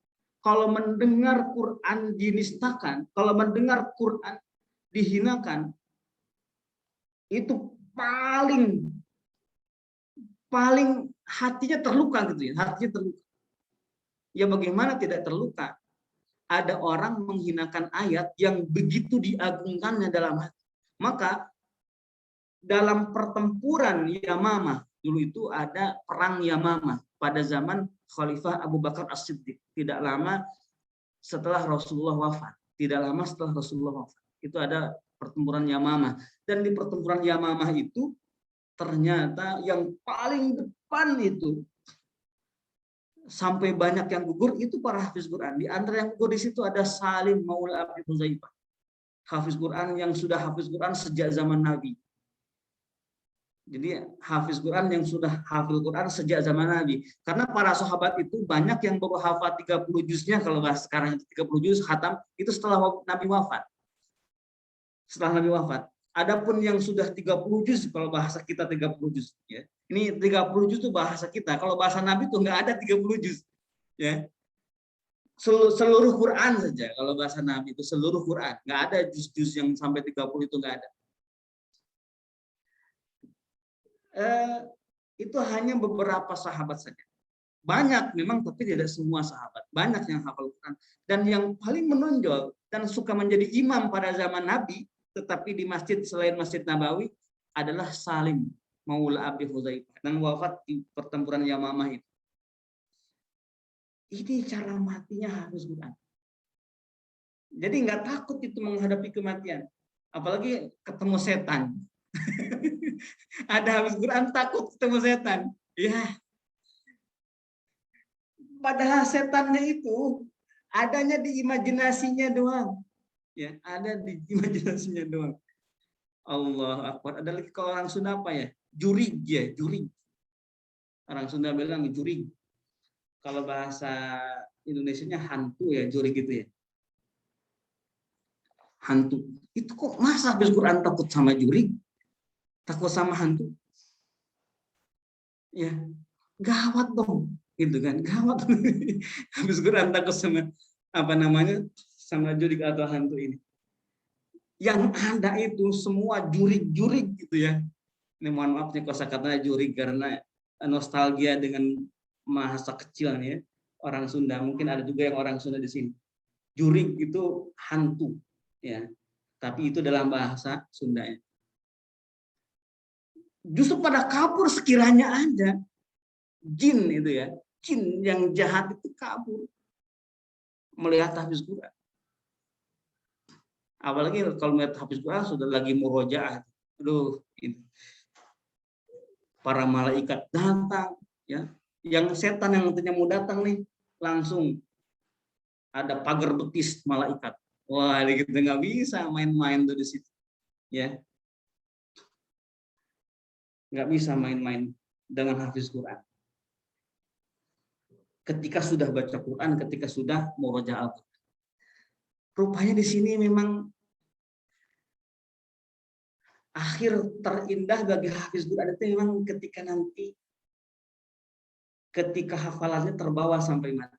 Kalau mendengar Quran dinistakan, kalau mendengar Quran dihinakan, itu paling hatinya terluka gitu ya, hatinya terluka. Ya bagaimana tidak terluka? Ada orang menghinakan ayat yang begitu diagungkannya dalam hati. Maka dalam pertempuran Yamamah, dulu itu ada perang Yamamah pada zaman Khalifah Abu Bakar As-Siddiq, tidak lama setelah Rasulullah wafat. Tidak lama setelah Rasulullah wafat. Itu ada pertempuran Yamamah. Dan di pertempuran Yamamah itu ternyata yang paling depan itu sampai banyak yang gugur itu para hafiz Quran. Di antara yang gugur di situ ada Salim Maula Abi Huzaifah. Hafiz Quran yang sudah hafiz Quran sejak zaman Nabi. Jadi hafiz Quran yang sudah hafil Quran sejak zaman Nabi. Karena para sahabat itu banyak yang baru hafal 30 juznya, kalau bahas sekarang itu 30 juz khatam itu setelah Nabi wafat. Setelah Nabi wafat. Adapun yang sudah 30 juz, kalau bahasa kita 30 juz ya. Ini 30 juz itu bahasa kita. Kalau bahasa Nabi itu enggak ada 30 juz. Ya. Seluruh Quran saja kalau bahasa Nabi itu seluruh Quran. Enggak ada juz-juz yang sampai 30 itu enggak ada. Itu hanya beberapa sahabat saja. Banyak memang, tapi tidak semua sahabat. Banyak yang hafal Quran. Dan yang paling menonjol dan suka menjadi imam pada zaman Nabi, tetapi di masjid selain Masjid Nabawi, adalah Salim Maula Abi Huzaifah, dan wafat di pertempuran Yamamah itu. Ini cara matinya hafiz Quran. Jadi nggak takut itu menghadapi kematian. Apalagi ketemu setan. Ada hafiz Quran takut ketemu setan. Ya. Padahal setannya itu adanya di imajinasinya doang. Ya, ada di imajinasinya doang. Allah Akbar. Ada lagi kalau orang Sunda apa ya? Jurig ya, jurig. Orang Sunda bilang jurig. Kalau bahasa Indonesianya hantu ya, jurig gitu ya. Hantu. Itu kok masa habis Quran takut sama jurig? Takut sama hantu? Ya, gawat dong, gitu kan? Gawat. Habis Quran takut sama apa namanya? Sama jurig atau hantu ini. Yang ada itu semua jurig-jurig gitu ya. Ini mohon maaf nih kosakatanya jurig karena nostalgia dengan masa kecil nih ya. Orang Sunda, mungkin ada juga yang orang Sunda di sini. Jurig itu hantu ya. Tapi itu dalam bahasa Sundanya. Justru pada kabur sekiranya ada jin itu ya. Jin yang jahat itu kabur melihat hafiz Quran. Apalagi kalau melihat hafiz Quran sudah lagi murojaah. Aduh, itu. Para malaikat datang ya. Yang setan yang nantinya mau datang nih langsung ada pagar betis malaikat. Wah, kita nggak bisa main-main tuh di situ ya. Nggak bisa main-main dengan hafiz Quran. Ketika sudah baca Quran, ketika sudah murojaah Al-Quran. Rupanya di sini memang akhir terindah bagi hafiz Quran itu memang ketika nanti ketika hafalannya terbawa sampai mati.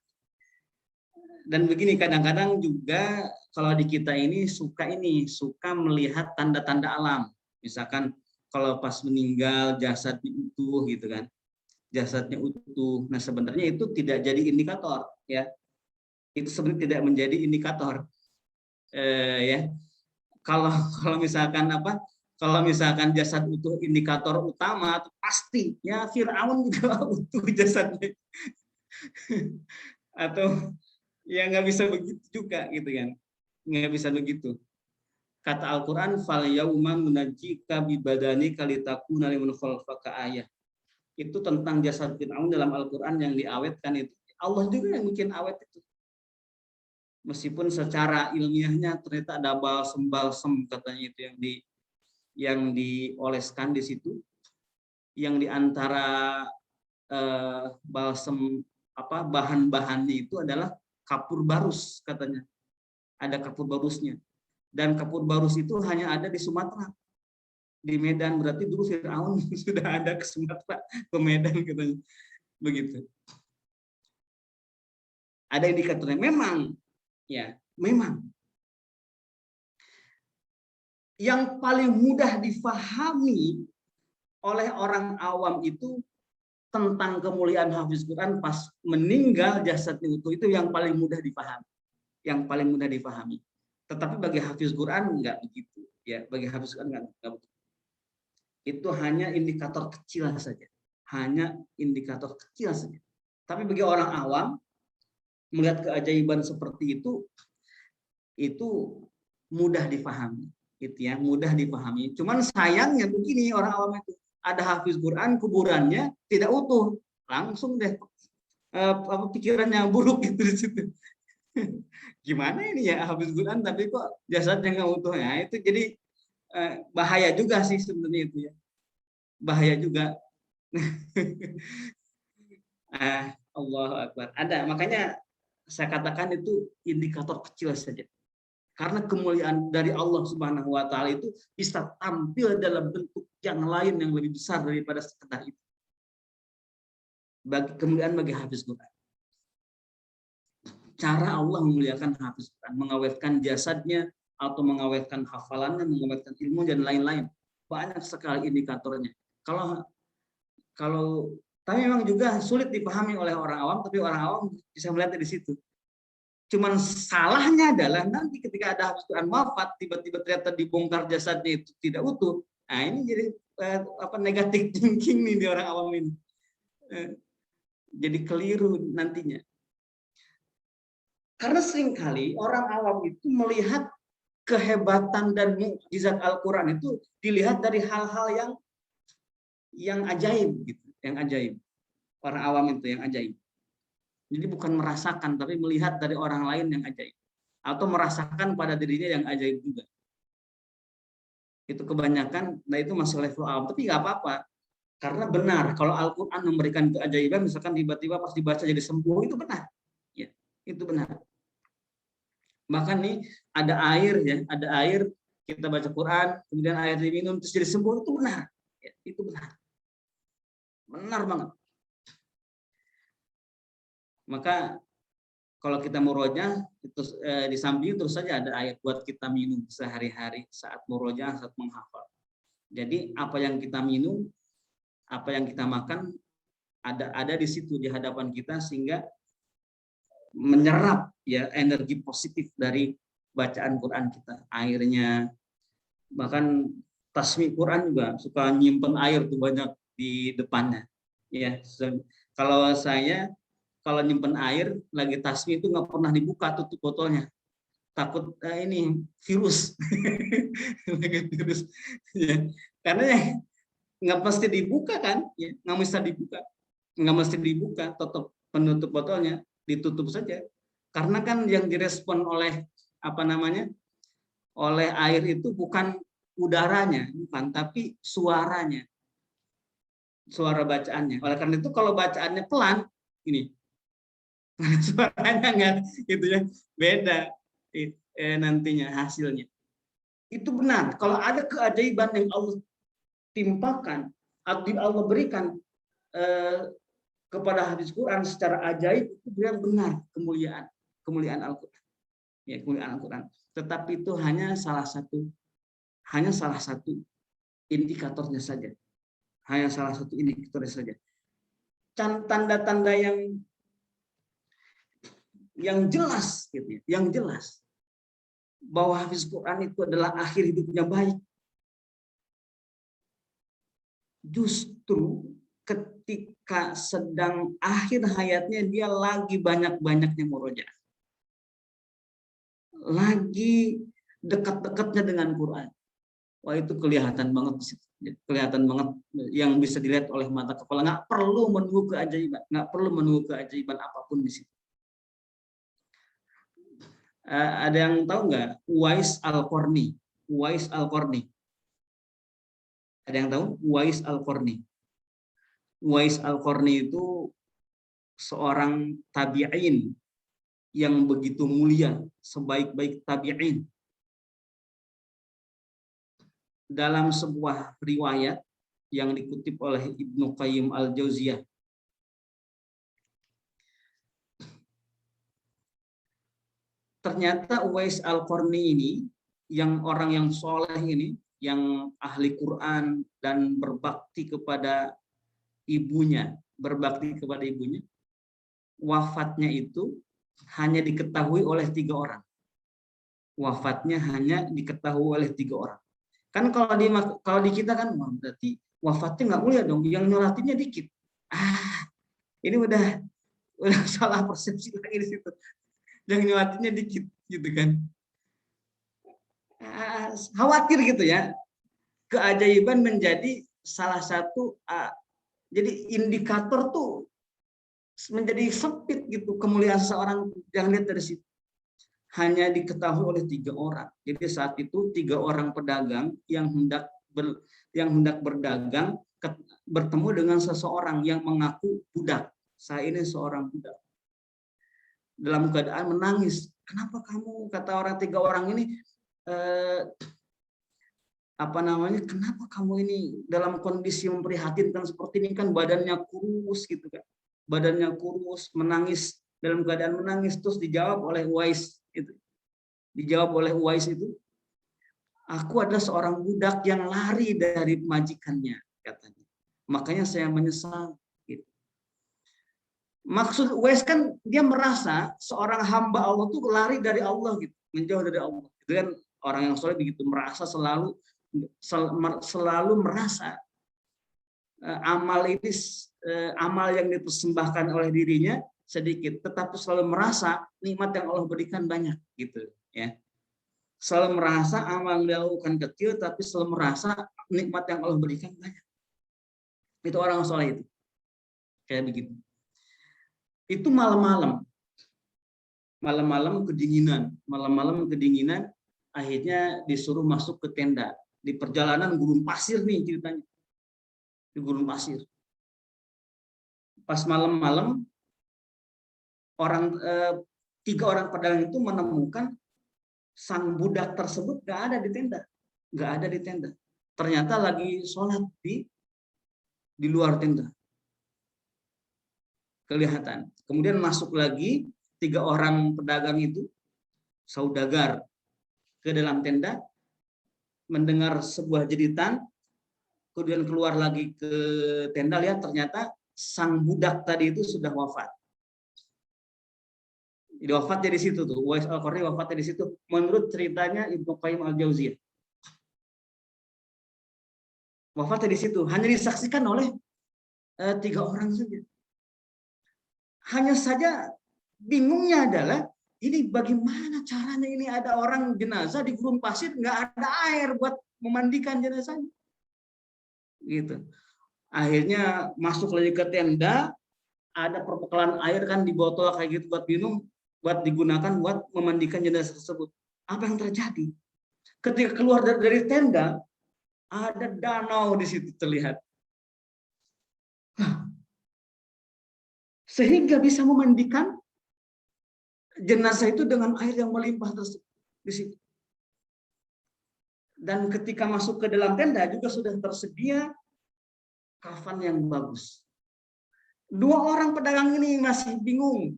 Dan begini, kadang-kadang juga kalau di kita ini suka melihat tanda-tanda alam. Misalkan kalau pas meninggal jasadnya utuh gitu kan. Jasadnya utuh. Nah, sebenarnya itu tidak jadi indikator ya. Itu sebenarnya tidak menjadi indikator. Ya. Kalau misalkan kalau misalkan jasad utuh indikator utama, pasti ya Firaun juga utuh jasadnya. Atau ya nggak bisa begitu juga gitu kan, nggak bisa begitu. Kata Al-Quran, fal yauma nunajjika bi badani kalitakuna liman khalfaka ayah. Itu tentang jasad Firaun dalam Al-Quran yang diawetkan itu. Allah juga yang bikin awet itu. Meskipun secara ilmiahnya ternyata ada balsem katanya itu yang dioleskan di situ, yang diantara balsem bahan-bahannya itu adalah kapur barus katanya. Ada kapur barusnya. Dan kapur barus itu hanya ada di Sumatera. Di Medan, berarti dulu Firaun sudah ada ke Sumatera, ke Medan katanya. Begitu. Ada indikatornya memang ya, memang. Yang paling mudah difahami oleh orang awam itu tentang kemuliaan hafiz Quran pas meninggal jasadnya utuh, itu yang paling mudah dipahami. Yang paling mudah dipahami. Tetapi bagi hafiz Quran enggak begitu ya, bagi hafiz Quran enggak begitu. itu hanya indikator kecil saja. Hanya indikator kecil saja. Tapi bagi orang awam, melihat keajaiban seperti itu mudah dipahami. Gitu ya, mudah dipahami. Cuman sayangnya begini, orang awam itu ada hafiz Quran, kuburannya tidak utuh. Langsung deh pikiran yang buruk gitu di situ. Gimana ini ya hafiz Quran tapi kok jasadnya nggak utuh ya, itu jadi bahaya juga sih sebenarnya itu ya, bahaya juga. Allahu Akbar. Ada, makanya saya katakan itu indikator kecil saja. Karena kemuliaan dari Allah Subhanahu wa taala itu bisa tampil dalam bentuk yang lain yang lebih besar daripada sekedar itu. Kemuliaan bagi hafiz Quran. Cara Allah memuliakan hafiz Quran, mengawetkan jasadnya atau mengawetkan hafalannya, mengawetkan ilmu dan lain-lain. Banyak sekali indikatornya. Kalau tapi memang juga sulit dipahami oleh orang awam, tapi orang awam bisa melihat di situ. Cuman salahnya adalah nanti ketika ada hafiz Quran wafat, tiba-tiba ternyata dibongkar jasadnya itu tidak utuh. Nah, ini jadi negatif thinking nih di orang awam ini. Jadi keliru nantinya. Karena seringkali orang awam itu melihat kehebatan dan mukjizat Al-Quran itu dilihat dari hal-hal yang ajaib gitu, yang ajaib. Orang awam itu yang ajaib. Jadi bukan merasakan, tapi melihat dari orang lain yang ajaib. Atau merasakan pada dirinya yang ajaib juga. Itu kebanyakan, nah itu masih level awam. Tapi nggak apa-apa. Karena benar, kalau Al-Quran memberikan keajaiban, misalkan tiba-tiba pas dibaca jadi sembuh, itu benar. Ya, itu benar. Bahkan nih ada air ya, ada air, kita baca Quran, kemudian air diminum, terus jadi sembuh, itu benar. Ya, itu benar. Benar banget. Maka kalau kita murojaah itu di samping terus saja ada ayat buat kita minum sehari-hari saat murojaah, saat menghafal. Jadi apa yang kita minum, apa yang kita makan ada di situ di hadapan kita sehingga menyerap ya energi positif dari bacaan Quran kita. Airnya, bahkan tasmi Quran juga suka nyimpen air tuh banyak di depannya. Ya, kalau saya kalau nyimpen air lagi tasmi itu nggak pernah dibuka tutup botolnya, takut ini virus. Virus ya. Karena ya, nggak mesti dibuka kan ya, nggak mesti dibuka tutup penutup botolnya, ditutup saja, karena kan yang direspon oleh oleh air itu bukan udaranya, bukan, tapi suaranya, suara bacaannya. Oleh karena itu kalau bacaannya pelan ini suaranya nggak gitu ya, beda nantinya hasilnya. Itu benar. Kalau ada keajaiban yang Allah timpakan atau Allah berikan kepada hadis Quran secara ajaib, itu benar kemuliaan Al-Quran. Ya, kemuliaan Al-Quran. Tetapi itu hanya salah satu indikatornya saja. Hanya salah satu indikatornya saja. Tanda-tanda yang jelas gitu, yang jelas bahwa hafiz Quran itu adalah akhir hidupnya baik. Justru ketika sedang akhir hayatnya dia lagi banyak-banyaknya murojaah. Lagi dekat-dekatnya dengan Quran. Wah, itu kelihatan banget, kelihatan banget yang bisa dilihat oleh mata kepala. Nggak perlu menunggu keajaiban apapun di situ. Ada yang tahu nggak Uwais Al-Qarni? Uwais Al-Qarni. Ada yang tahu Uwais Al-Qarni? Uwais Al-Qarni itu seorang tabi'in yang begitu mulia, sebaik-baik tabi'in. Dalam sebuah riwayat yang dikutip oleh Ibnu Qayyim Al-Jauziyah, ternyata Uwais Al-Qarni ini, yang orang yang soleh ini, yang ahli Quran dan berbakti kepada ibunya, wafatnya itu hanya diketahui oleh 3 orang. Wafatnya hanya diketahui oleh 3 orang. Kan kalau di kita kan berarti wafatnya nggak mulia dong, yang nyolatinnya dikit. Ini udah salah persepsi lagi di situ. Yang nyolatinnya dikit gitu kan. Khawatir gitu ya. Keajaiban menjadi salah satu jadi indikator tuh menjadi sempit gitu kemuliaan seseorang. Jangan lihat dari situ. Hanya diketahui oleh 3 orang. Jadi saat itu 3 orang pedagang yang hendak berdagang bertemu dengan seseorang yang mengaku budak. Saya ini seorang budak. Dalam keadaan menangis. Kenapa kamu, kata orang 3 orang ini, kenapa kamu ini dalam kondisi memprihatinkan seperti ini, kan badannya kurus gitu kan. Badannya kurus, menangis, dalam keadaan menangis. Terus dijawab oleh Uwais itu. Aku adalah seorang budak yang lari dari majikannya, katanya. Makanya saya menyesal. Gitu. Maksud Uwais kan dia merasa seorang hamba Allah tuh lari dari Allah gitu, menjauh dari Allah. Itu kan orang yang soleh begitu, merasa selalu merasa amal yang dipersembahkan oleh dirinya sedikit, tetapi selalu merasa nikmat yang Allah berikan banyak gitu ya. Selalu merasa amal yang dilakukan kecil, tapi selalu merasa nikmat yang Allah berikan banyak. Itu orang soleh itu kayak begitu. Itu malam-malam kedinginan, akhirnya disuruh masuk ke tenda. Di perjalanan gurun pasir nih ceritanya, di gurun pasir. Pas malam-malam 3 orang pedagang itu menemukan sang budak tersebut nggak ada di tenda. Ternyata lagi sholat di luar tenda. Kelihatan. Kemudian masuk lagi 3 orang pedagang itu, saudagar, ke dalam tenda, mendengar sebuah jeritan, kemudian keluar lagi ke tenda, lihat ternyata sang budak tadi itu sudah wafat. Jadi wafatnya di situ tuh, Uwais Al-Qarni wafatnya di situ. Menurut ceritanya Ibnu Qayyim Al-Jauziyah. Wafatnya di situ, hanya disaksikan oleh 3 orang saja. Hanya saja bingungnya adalah ini bagaimana caranya ini ada orang jenazah di gurun pasir, nggak ada air buat memandikan jenazahnya. Gitu. Akhirnya masuk lagi ke tenda, ada perbekalan air kan di botol kayak gitu buat minum, buat digunakan buat memandikan jenazah tersebut. Apa yang terjadi? Ketika keluar dari tenda, ada danau di situ terlihat. Sehingga bisa memandikan jenazah itu dengan air yang melimpah tersebut di situ. Dan ketika masuk ke dalam tenda juga sudah tersedia kafan yang bagus. 2 orang pedagang ini masih bingung,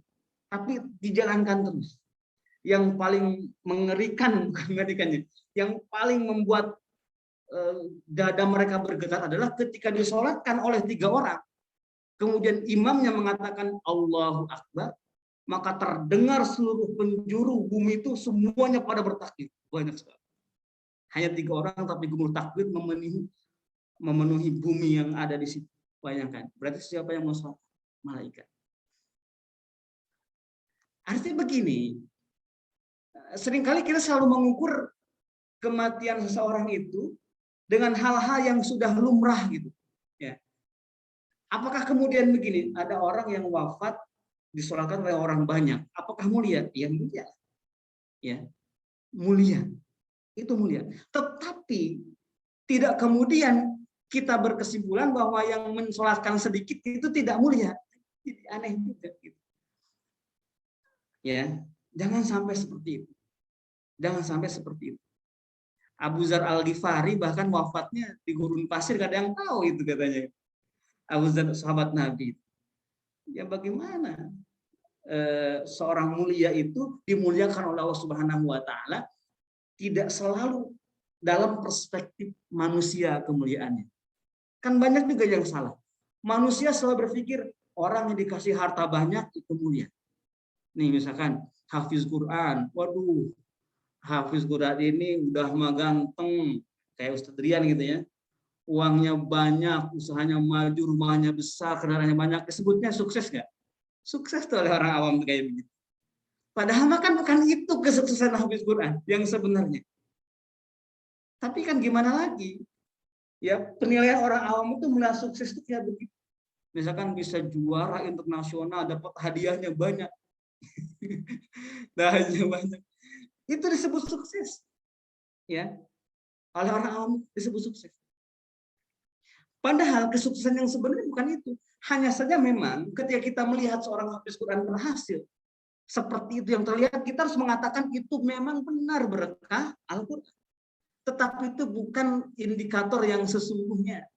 tapi dijalankan terus. Yang paling mengerikan, bukan mengerikannya, yang paling membuat dada mereka bergetar adalah ketika disolatkan oleh 3 orang. Kemudian imamnya mengatakan Allahu Akbar, maka terdengar seluruh penjuru bumi itu semuanya pada bertakbir. Banyak sekali. Hanya 3 orang tapi gumul takbir memenuhi bumi yang ada di situ. Bayangkan. Berarti siapa yang mau sholat? Malaikat. Artinya begini, seringkali kita selalu mengukur kematian seseorang itu dengan hal-hal yang sudah lumrah gitu. Ya. Apakah kemudian begini, ada orang yang wafat disolatkan oleh orang banyak, apakah mulia? Ya mulia. Ya, mulia. Itu mulia. Tetapi tidak kemudian kita berkesimpulan bahwa yang mensolatkan sedikit itu tidak mulia. Jadi aneh juga gitu. Ya, jangan sampai seperti itu. Jangan sampai seperti itu. Abu Dzar Al-Ghifari bahkan wafatnya di gurun pasir, gak ada yang tahu itu katanya. Abu Dzar sahabat Nabi. Ya bagaimana seorang mulia itu dimuliakan oleh Allah Subhanahu wa taala tidak selalu dalam perspektif manusia kemuliaannya. Kan banyak juga yang salah. Manusia selalu berpikir orang yang dikasih harta banyak itu mulia. Nih misalkan hafiz Quran, waduh, hafiz Quran ini udah mah ganteng, kayak Ustadz Rian gitu ya, uangnya banyak, usahanya maju, rumahnya besar, kendaraannya banyak, disebutnya sukses nggak? Sukses tuh oleh orang awam tuh kayak begitu. Padahal kan bukan itu kesuksesan hafiz Quran yang sebenarnya. Tapi kan gimana lagi? Ya, penilaian orang awam itu melihat sukses itu kayak begitu. Misalkan bisa juara internasional, dapat hadiahnya banyak. Hadiahnya banyak. Itu disebut sukses. Ya, oleh orang awam disebut sukses. Padahal kesuksesan yang sebenarnya bukan itu. Hanya saja memang ketika kita melihat seorang hafiz Quran berhasil, seperti itu yang terlihat, kita harus mengatakan itu memang benar berkah Al-Quran. Tetapi itu bukan indikator yang sesungguhnya.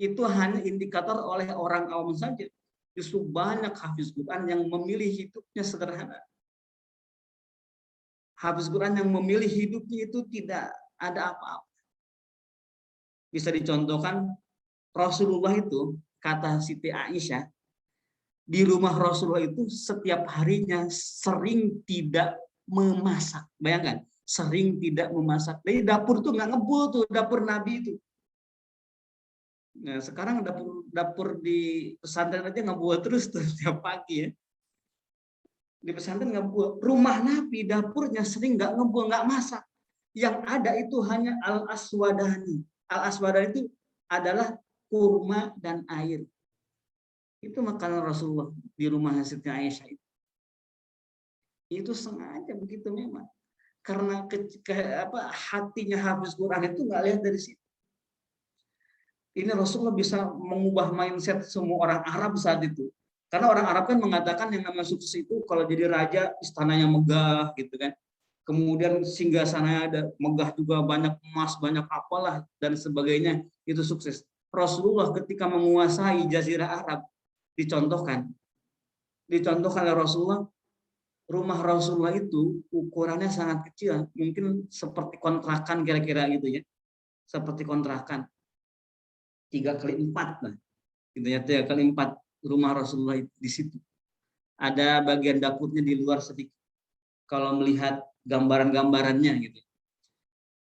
Itu hanya indikator oleh orang awam saja. Justru banyak hafiz Quran yang memilih hidupnya sederhana. Hafiz Quran yang memilih hidupnya itu tidak ada apa-apa. Bisa dicontohkan, Rasulullah itu, kata Siti Aisyah, di rumah Rasulullah itu setiap harinya sering tidak memasak. Bayangkan, sering tidak memasak. Dari dapur tuh nggak ngebul tuh, dapur Nabi itu. Nah, sekarang dapur di pesantren aja ngebul terus tuh tiap pagi ya. Di pesantren ngebul. Rumah Nabi, dapurnya sering nggak ngebul, nggak masak. Yang ada itu hanya al-aswadani. Al-aswadani itu adalah kurma dan air. Itu makanan Rasulullah di rumah Siti Aisyah itu. Itu sengaja begitu memang. Karena hatinya hafiz Quran itu nggak lihat dari situ. Ini Rasulullah bisa mengubah mindset semua orang Arab saat itu. Karena orang Arab kan mengatakan yang namanya sukses itu kalau jadi raja istananya megah gitu kan. Kemudian singgasananya ada megah juga, banyak emas, banyak apalah dan sebagainya, itu sukses. Rasulullah ketika menguasai jazirah Arab dicontohkan oleh Rasulullah, rumah Rasulullah itu ukurannya sangat kecil, mungkin seperti kontrakan kira-kira gitu ya, seperti kontrakan 3x4 lah, gitu ya, 3x4 rumah Rasulullah di situ. Ada bagian dapurnya di luar sedikit. Kalau melihat gambaran-gambarannya gitu,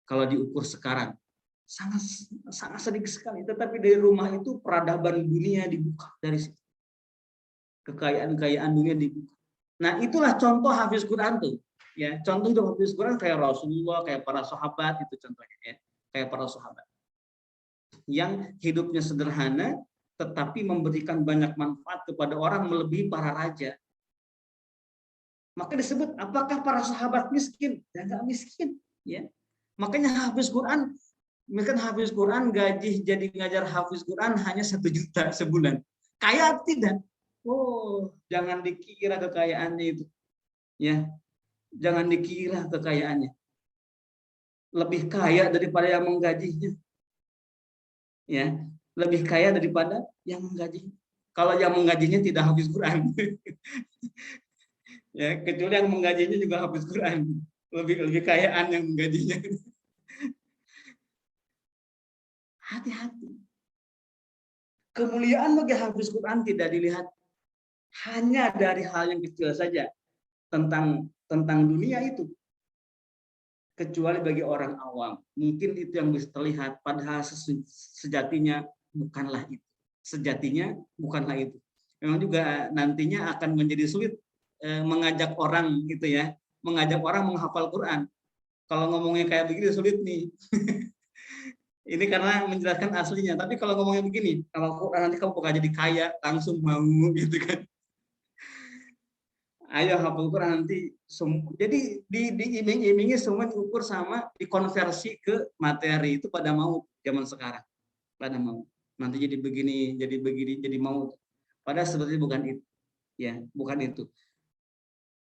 kalau diukur sekarang sangat sedikit sekali, tetapi dari rumah itu peradaban dunia dibuka dari situ, kekayaan dunia dibuka. Nah, itulah contoh hafiz Quran tuh. Ya, contoh itu hafiz Quran kayak Rasulullah, kayak para sahabat itu contohnya ya. Kayak para sahabat. Yang hidupnya sederhana tetapi memberikan banyak manfaat kepada orang melebihi para raja. Maka disebut apakah para sahabat miskin? Ya enggak miskin, ya. Makanya hafiz Quran, misalkan hafiz Quran gaji jadi ngajar hafiz Quran hanya 1 juta sebulan. Kaya tidak? Oh, jangan dikira kekayaannya itu. Ya, jangan dikira kekayaannya. Lebih kaya daripada yang menggajinya. Ya, lebih kaya daripada yang menggajinya. Kalau yang menggajinya tidak hafiz Quran. Ya, kecuali yang menggajinya juga hafiz Quran. Lebih kayaan yang menggajinya. Hati-hati. Kemuliaan bagi hafiz Quran tidak dilihat hanya dari hal yang kecil saja tentang dunia itu. Kecuali bagi orang awam. Mungkin itu yang bisa terlihat, padahal sejatinya bukanlah itu. Sejatinya bukanlah itu. Memang juga nantinya akan menjadi sulit mengajak orang gitu ya, mengajak orang menghafal Quran. Kalau ngomongnya kayak begini sulit nih. Ini karena menjelaskan aslinya. Tapi kalau ngomongnya begini, kalau Quran nanti kamu bakal jadi kaya, langsung mau gitu kan. Ayo hafal Quran nanti. Jadi diiming-imingi semua diukur sama, dikonversi ke materi itu pada mau zaman sekarang. Pada mau. Nanti jadi begini, jadi mau. Padahal sebetulnya bukan itu. Ya, bukan itu.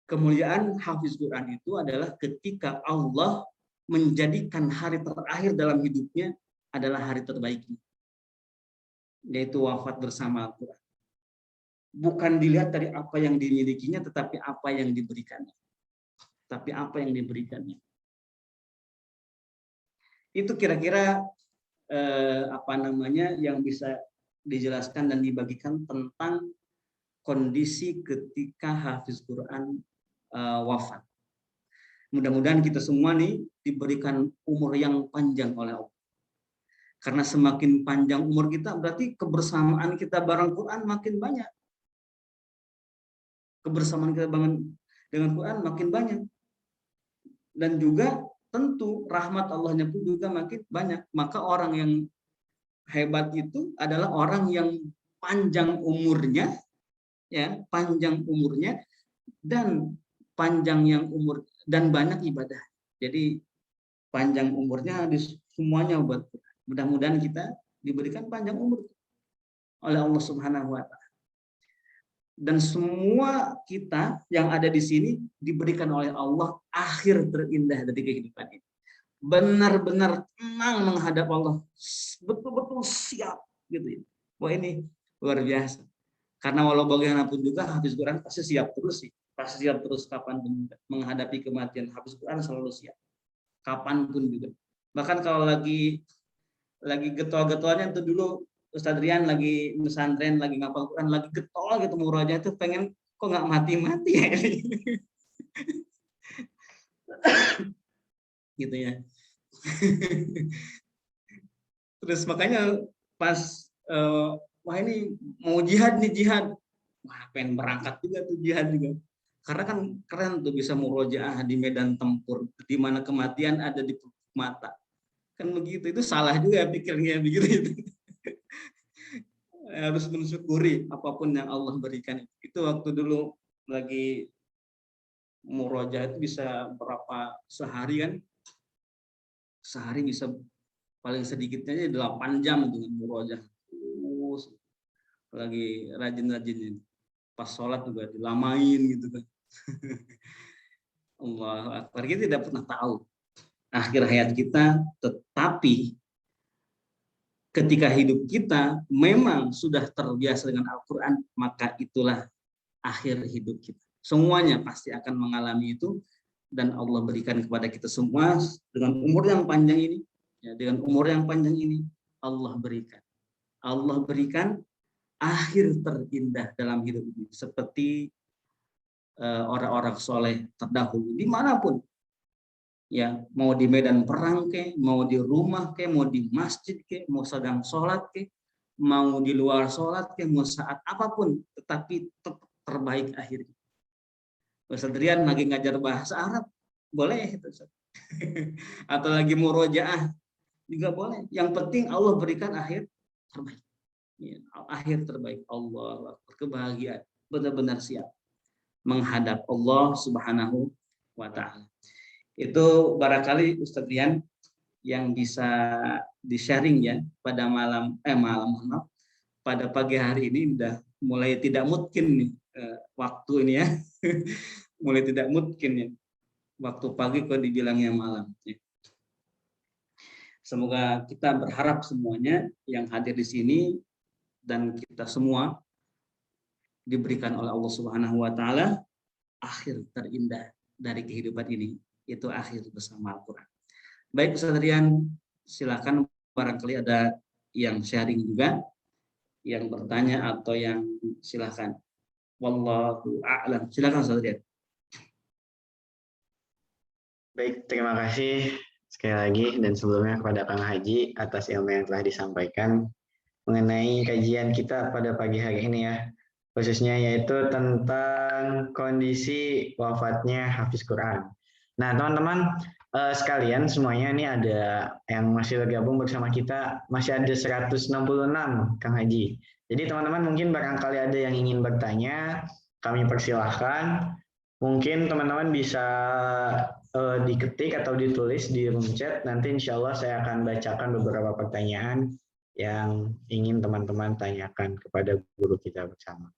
Kemuliaan hafiz Quran itu adalah ketika Allah menjadikan hari terakhir dalam hidupnya adalah hari terbaiknya, yaitu wafat bersama Al-Quran. Bukan dilihat dari apa yang dimilikinya, tetapi apa yang diberikannya. Itu kira-kira yang bisa dijelaskan dan dibagikan tentang kondisi ketika hafiz Quran wafat. Mudah-mudahan kita semua nih diberikan umur yang panjang oleh Allah. Karena semakin panjang umur kita, berarti kebersamaan kita bareng Quran makin banyak. Kebersamaan kita dengan Quran makin banyak. Dan juga tentu rahmat Allahnya pun juga makin banyak. Maka orang yang hebat itu adalah orang yang panjang umurnya, ya, panjang umurnya dan panjang yang umur dan banyak ibadah. Jadi panjang umurnya semuanya buat Quran. Mudah-mudahan kita diberikan panjang umur oleh Allah Subhanahu wa Ta'ala. Dan semua kita yang ada di sini diberikan oleh Allah akhir terindah dari kehidupan ini. Benar-benar tenang menghadap Allah, betul-betul siap gitu ya. Wah, ini luar biasa. Karena walau bagaimanapun juga hafiz Quran pasti siap terus sih. Pasti siap terus kapanpun menghadapi kematian. Hafiz Quran selalu siap. Kapanpun juga. Bahkan kalau lagi getol-getolnya itu dulu Ustadz Rian lagi pesantren, lagi ngapal Quran, lagi getol gitu murojaah itu pengen kok nggak mati-mati ya ini. Gitu ya. Terus makanya pas wah ini mau jihad nih, jihad. Wah, pengen berangkat juga tuh jihad juga. Karena kan keren tuh bisa murojaah di medan tempur di mana kematian ada di mata. Kan begitu, itu salah juga pikirnya begitu. Harus mensyukuri apapun yang Allah berikan. Itu waktu dulu lagi murojaah itu bisa berapa sehari kan? Sehari bisa paling sedikitnya 8 jam dengan murojaah. Lagi rajin-rajin, pas sholat juga dilamain gitu kan. Allah Akbar, kita tidak pernah tahu akhir hayat kita, tetapi ketika hidup kita memang sudah terbiasa dengan Al-Quran, maka itulah akhir hidup kita. Semuanya pasti akan mengalami itu, dan Allah berikan kepada kita semua dengan umur yang panjang ini, ya, dengan umur yang panjang ini Allah berikan akhir terindah dalam hidup ini, seperti orang-orang soleh terdahulu dimanapun. Ya, mau di medan perang ke, mau di rumah ke, mau di masjid ke, mau sedang sholat ke, mau di luar sholat ke, mau saat apapun, tetapi tetap terbaik akhirnya. Ustadz Rian lagi ngajar bahasa Arab, boleh itu. Atau lagi murojaah juga boleh. Yang penting Allah berikan akhir terbaik. Ya, akhir terbaik. Allah, kebahagiaan, benar-benar siap menghadap Allah Subhanahu wa Ta'ala. Itu barangkali Ustadz Rian yang bisa di-sharing ya pada pada pagi hari ini udah mulai tidak mungkin nih waktu ini ya. Mulai tidak mungkin ya. Waktu pagi kok dibilangnya malam. Ya. Semoga kita berharap semuanya yang hadir di sini dan kita semua diberikan oleh Allah Subhanahu wa Ta'ala akhir terindah dari kehidupan ini, yaitu akhir bersama Al-Quran. Baik Ustadz Rian, silakan barangkali ada yang sharing juga, yang bertanya atau yang silakan. Wallahu a'lam. Silakan Ustadz Rian. Baik, terima kasih sekali lagi dan sebelumnya kepada Kang Haji atas ilmu yang telah disampaikan mengenai kajian kita pada pagi hari ini ya, khususnya yaitu tentang kondisi wafatnya Hafiz Quran. Nah teman-teman sekalian semuanya, ini ada yang masih bergabung bersama kita, masih ada 166 Kang Haji. Jadi teman-teman mungkin barangkali ada yang ingin bertanya, kami persilahkan. Mungkin teman-teman bisa diketik atau ditulis di room chat, nanti insya Allah saya akan bacakan beberapa pertanyaan yang ingin teman-teman tanyakan kepada guru kita bersama.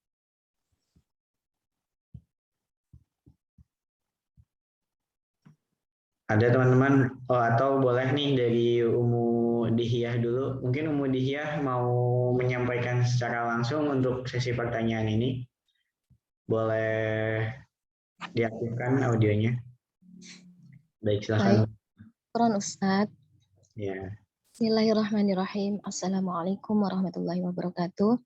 Ada teman-teman, atau boleh nih dari Umu Dihiyah dulu. Mungkin Umu Dihiyah mau menyampaikan secara langsung untuk sesi pertanyaan ini. Boleh diaktifkan audionya. Baik, silakan. Baik, Ustadz. Ya. Bismillahirrahmanirrahim. Assalamualaikum warahmatullahi wabarakatuh.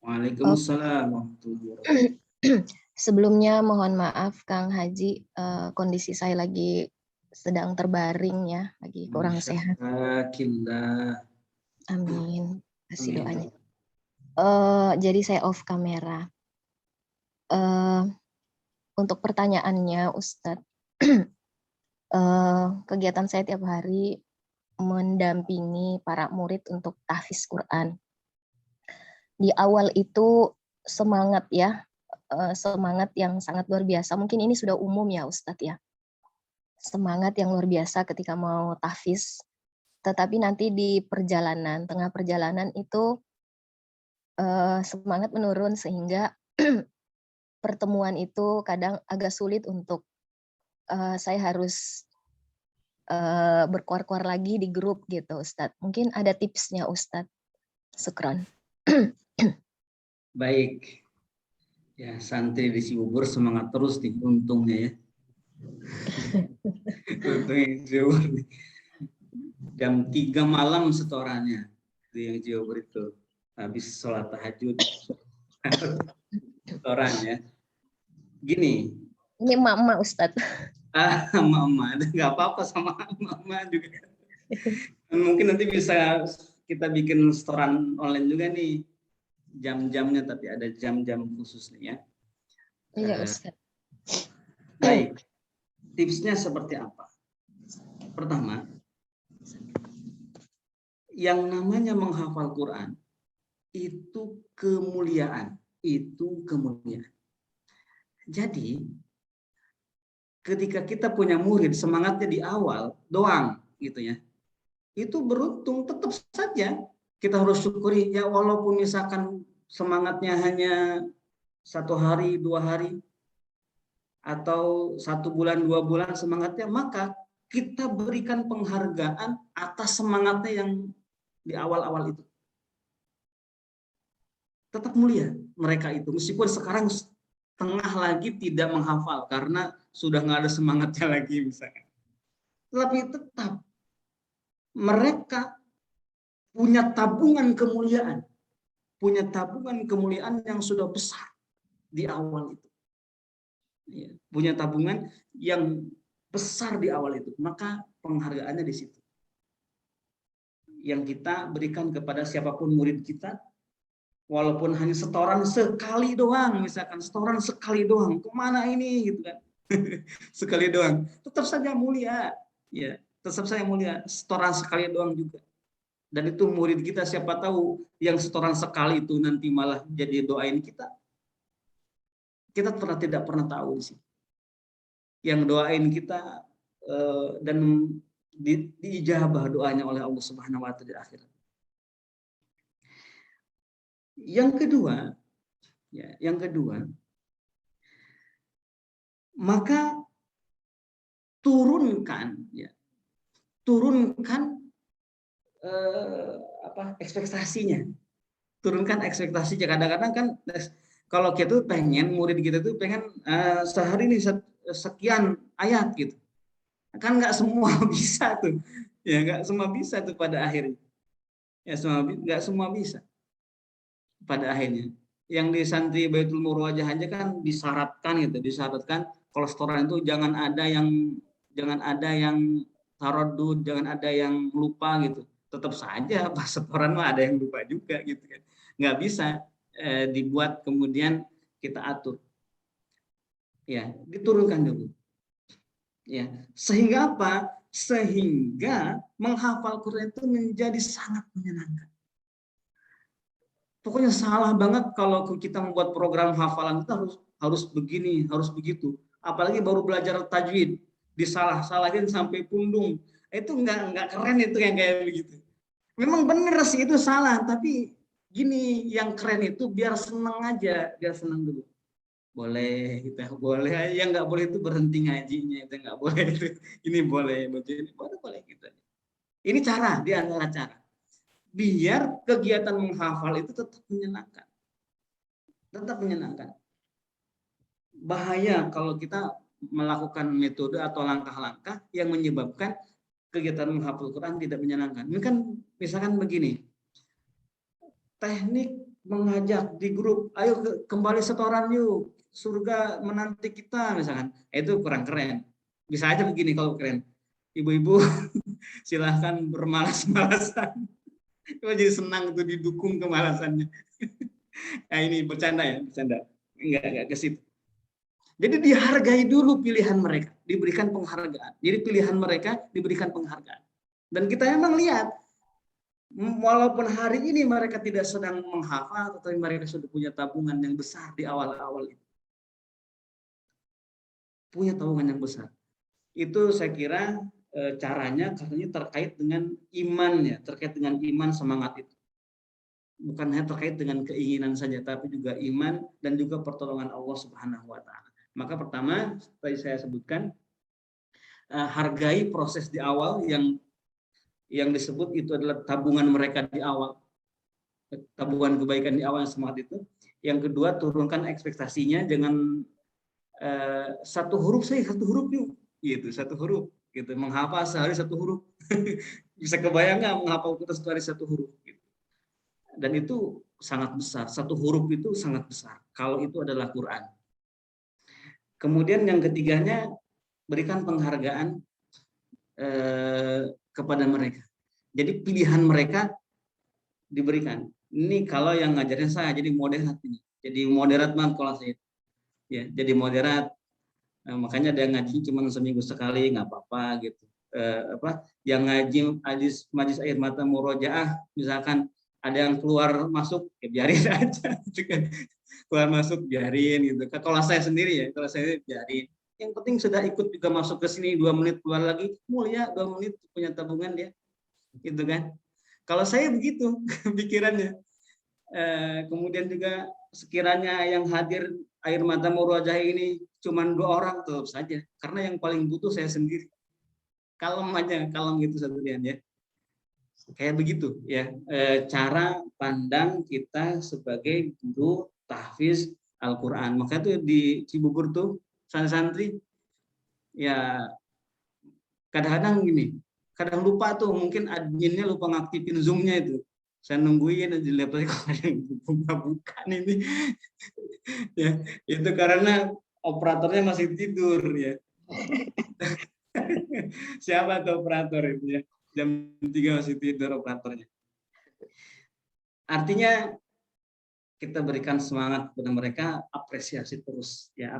Waalaikumsalam warahmatullahi wabarakatuh. Sebelumnya mohon maaf Kang Haji, kondisi saya lagi sedang terbaring ya, lagi kurang sehat. Amin. Kasih Amin. doanya. Jadi saya off kamera. Untuk pertanyaannya, Ustadz, kegiatan saya tiap hari mendampingi para murid untuk tahfiz Quran. Di awal itu semangat ya, semangat yang sangat luar biasa. Mungkin ini sudah umum ya Ustadz ya. Semangat yang luar biasa ketika mau tahfiz. Tetapi nanti di perjalanan, tengah perjalanan itu semangat menurun sehingga pertemuan itu kadang agak sulit untuk saya harus berkuar-kuar lagi di grup gitu Ustadz. Mungkin ada tipsnya Ustadz. Syukran. Baik. Ya, santri di Cibubur semangat terus nih, untungnya ya. Untungnya di Cibubur nih. Jam 3 malam setorannya di yang Cibubur itu. Habis sholat tahajud. Setoran ya. Gini. Ini emak-emak Ustadz. Mama, nggak apa-apa sama mama juga. Mungkin nanti bisa kita bikin setoran online juga nih. Jam-jamnya, tapi ada jam-jam khusus nih ya. Iya Ustadz. Baik, tipsnya seperti apa? Pertama, yang namanya menghafal Quran itu kemuliaan, Jadi, ketika kita punya murid semangatnya di awal doang, gitu ya, itu beruntung. Tetap saja kita harus syukuri ya, walaupun misalkan semangatnya hanya 1 hari, 2 hari, atau 1 bulan, 2 bulan semangatnya, maka kita berikan penghargaan atas semangatnya yang di awal-awal itu. Tetap mulia mereka itu, meskipun sekarang tengah lagi tidak menghafal karena sudah nggak ada semangatnya lagi misalkan. Tapi tetap mereka punya tabungan kemuliaan yang sudah besar di awal itu. Ya, punya tabungan yang besar di awal itu, maka penghargaannya di situ. Yang kita berikan kepada siapapun murid kita, walaupun hanya setoran sekali doang, misalkan setoran sekali doang, kemana ini gitu kan? Sekali doang, tetap saja mulia, ya, tetap saja mulia. Setoran sekali doang juga. Dan itu murid kita, siapa tahu yang setoran sekali itu nanti malah jadi doain kita. Kita tidak pernah tahu di sini. Yang doain kita dan diijabah doanya oleh Allah Subhanahu wa taala di akhirat. Yang kedua, maka turunkan ekspektasinya. Turunkan ekspektasinya. Kadang-kadang kan kalau kita pengen, murid kita tuh pengen sehari ini sekian ayat gitu. Kan nggak semua bisa tuh. Ya, nggak semua bisa tuh pada akhirnya. Ya, nggak semua bisa pada akhirnya. Yang di santri Baitul Muroajah aja kan disyaratkan kalau setoran itu jangan ada yang tarodud, jangan ada yang lupa gitu. Tetap saja pas setoran mah ada yang lupa juga gitu kan. Nggak bisa dibuat kemudian kita atur. Ya, diturunkan dulu. Ya, sehingga apa? Sehingga menghafal Quran itu menjadi sangat menyenangkan. Pokoknya salah banget kalau kita membuat program hafalan itu harus begini, harus begitu. Apalagi baru belajar tajwid, disalah-salahin sampai pundung. Itu nggak keren itu yang kayak begitu. Memang bener sih itu salah, tapi gini, yang keren itu biar senang aja, biar senang dulu. Boleh kita boleh, yang nggak boleh itu berhenti ngajinya, itu nggak boleh itu. Ini boleh, boleh gitu. Ini cara, di antara cara. Biar kegiatan menghafal itu tetap menyenangkan. Bahaya kalau kita melakukan metode atau langkah-langkah yang menyebabkan kegiatan menghafal Quran tidak menyenangkan. Ini kan misalkan begini, teknik mengajak di grup, ayo kembali setoran yuk, surga menanti kita misalkan, itu kurang keren. Bisa aja begini kalau keren, ibu-ibu silahkan bermalas-malasan. Kok jadi senang tuh didukung kemalasannya. Nah ini bercanda ya, bercanda. Enggak ke situ. Jadi dihargai dulu pilihan mereka, diberikan penghargaan. Jadi pilihan mereka diberikan penghargaan. Dan kita memang lihat, walaupun hari ini mereka tidak sedang menghafal, tetapi mereka sudah punya tabungan yang besar di awal-awal itu. Punya tabungan yang besar. Itu saya kira caranya karena terkait dengan imannya, terkait dengan iman semangat itu. Bukan hanya terkait dengan keinginan saja, tapi juga iman dan juga pertolongan Allah Subhanahu wa Ta'ala. Maka pertama, seperti saya sebutkan, hargai proses di awal yang disebut itu adalah tabungan mereka di awal, tabungan kebaikan di awal yang semangat itu. Yang kedua, turunkan ekspektasinya dengan satu huruf yuk, gitu, satu huruf, gitu, menghafal sehari satu huruf, bisa kebayang nggak menghafal kita sehari satu huruf, gitu. Dan itu sangat besar, satu huruf itu sangat besar kalau itu adalah Quran. Kemudian yang ketiganya, berikan penghargaan kepada mereka. Jadi pilihan mereka diberikan. Ini kalau yang ngajarin saya jadi moderat ini. Jadi moderat banget kalau saya. Ya, jadi moderat. Makanya ada yang ngaji cuma seminggu sekali nggak apa-apa gitu. Yang ngaji majlis air mata murojaah misalkan ada yang keluar masuk ya biarin aja gitu kan. Keluar masuk biarin gitu. Kalau saya sendiri ya, kalau saya biarin. Yang penting sudah ikut juga masuk ke sini 2 menit keluar lagi, mulia 2 menit punya tabungan dia. Gitu kan. Kalau saya begitu pikirannya. Kemudian juga sekiranya yang hadir air mata murojaah ini cuma 2 orang tetap saja. Karena yang paling butuh saya sendiri. Kalem aja, kalem gitu sendirian ya. Kayak begitu ya, cara pandang kita sebagai guru tahfiz Al-Quran. Maka itu di Cibubur tuh santri-santri ya kadang-kadang gini, kadang lupa tuh, mungkin adminnya lupa ngaktifin Zoom-nya itu. Saya nungguin aja laptopnya kok ada yang buka-buka ini. Ya, itu karena operatornya masih tidur ya. Siapa tuh operator itu ya? Jam 3 masih tidur operatornya. Artinya kita berikan semangat kepada mereka, apresiasi terus ya,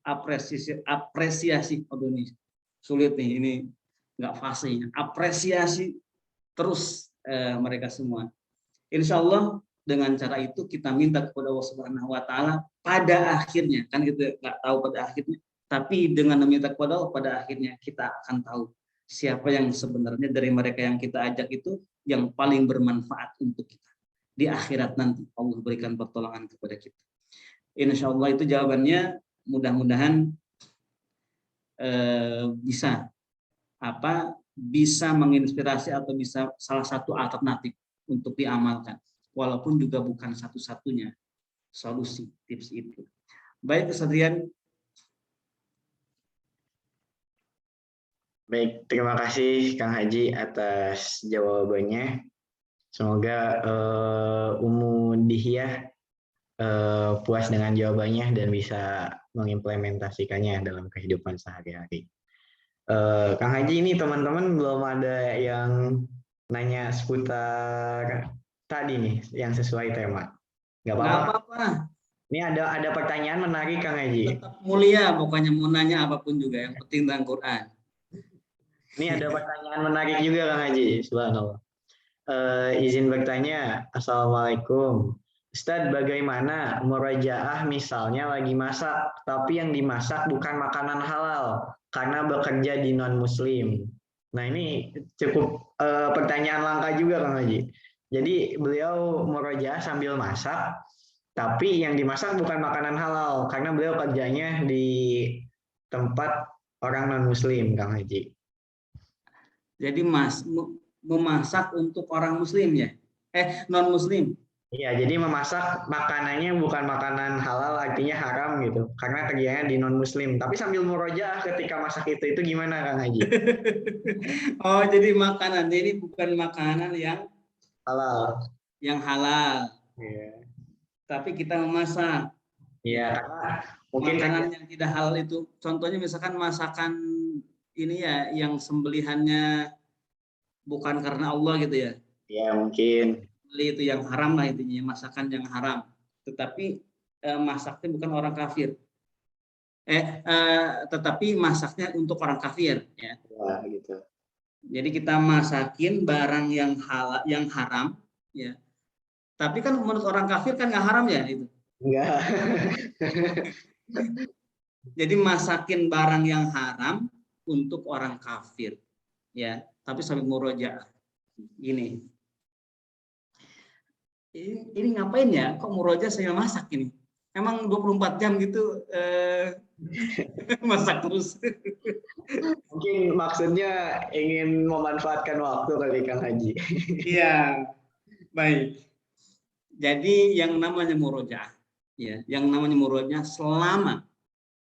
apresiasi. Aduh nih sulit nih, ini nggak fasih, apresiasi terus mereka semua. Insya Allah dengan cara itu kita minta kepada Allah Subhanahu Wa Taala pada akhirnya, kan kita nggak tahu pada akhirnya, tapi dengan meminta kepada Allah pada akhirnya kita akan tahu siapa yang sebenarnya dari mereka yang kita ajak itu yang paling bermanfaat untuk kita. Di akhirat nanti Allah berikan pertolongan kepada kita. Insya Allah itu jawabannya. Mudah-mudahan bisa menginspirasi atau bisa salah satu alternatif untuk diamalkan. Walaupun juga bukan satu-satunya solusi tips itu. Baik, Kesatria. Baik, terima kasih Kang Haji atas jawabannya. Semoga Ummu Dihiyah puas dengan jawabannya dan bisa mengimplementasikannya dalam kehidupan sehari-hari. Kang Haji, ini teman-teman belum ada yang nanya seputar tadi nih yang sesuai tema. Nggak apa-apa. Ini ada pertanyaan menarik Kang Haji. Tetap mulia pokoknya, mau nanya apapun juga, yang penting tentang Quran. Ini ada pertanyaan menarik juga Kang Haji. Subhanallah. Izin bertanya, Assalamualaikum. Ustadz, bagaimana murojaah misalnya lagi masak, tapi yang dimasak bukan makanan halal karena bekerja di non-muslim. Nah ini cukup pertanyaan langka juga Kang Haji. Jadi beliau murojaah sambil masak, tapi yang dimasak bukan makanan halal karena beliau kerjanya di tempat orang non-muslim, Kang Haji. Jadi memasak untuk orang muslim ya? Non-muslim. Iya, jadi memasak makanannya bukan makanan halal, artinya haram gitu. Karena kerjanya di non-muslim. Tapi sambil murojaah ketika masak itu gimana Kang Haji? Oh, jadi makanan. Jadi bukan makanan yang halal. Yang halal. Iya. Tapi kita memasak. Iya, karena mungkin makanan yang tidak halal itu, contohnya misalkan masakan ini ya, yang sembelihannya bukan karena Allah gitu ya. Ya mungkin. Itu yang haram lah, intinya masakan yang haram. Tetapi masaknya bukan orang kafir. Tetapi masaknya untuk orang kafir, ya. Ya gitu. Jadi kita masakin barang yang halal, yang haram, ya. Tapi kan menurut orang kafir kan nggak haram ya itu. Enggak. Jadi masakin barang yang haram untuk orang kafir, ya. Tapi sambil murojaah. Gini. Ini ngapain ya? Kok murojaah saya masak ini? Emang 24 jam gitu masak terus. Mungkin maksudnya ingin memanfaatkan waktu kali Kang Haji. Iya, baik. Jadi yang namanya murojaah, ya, yang namanya murojaah selama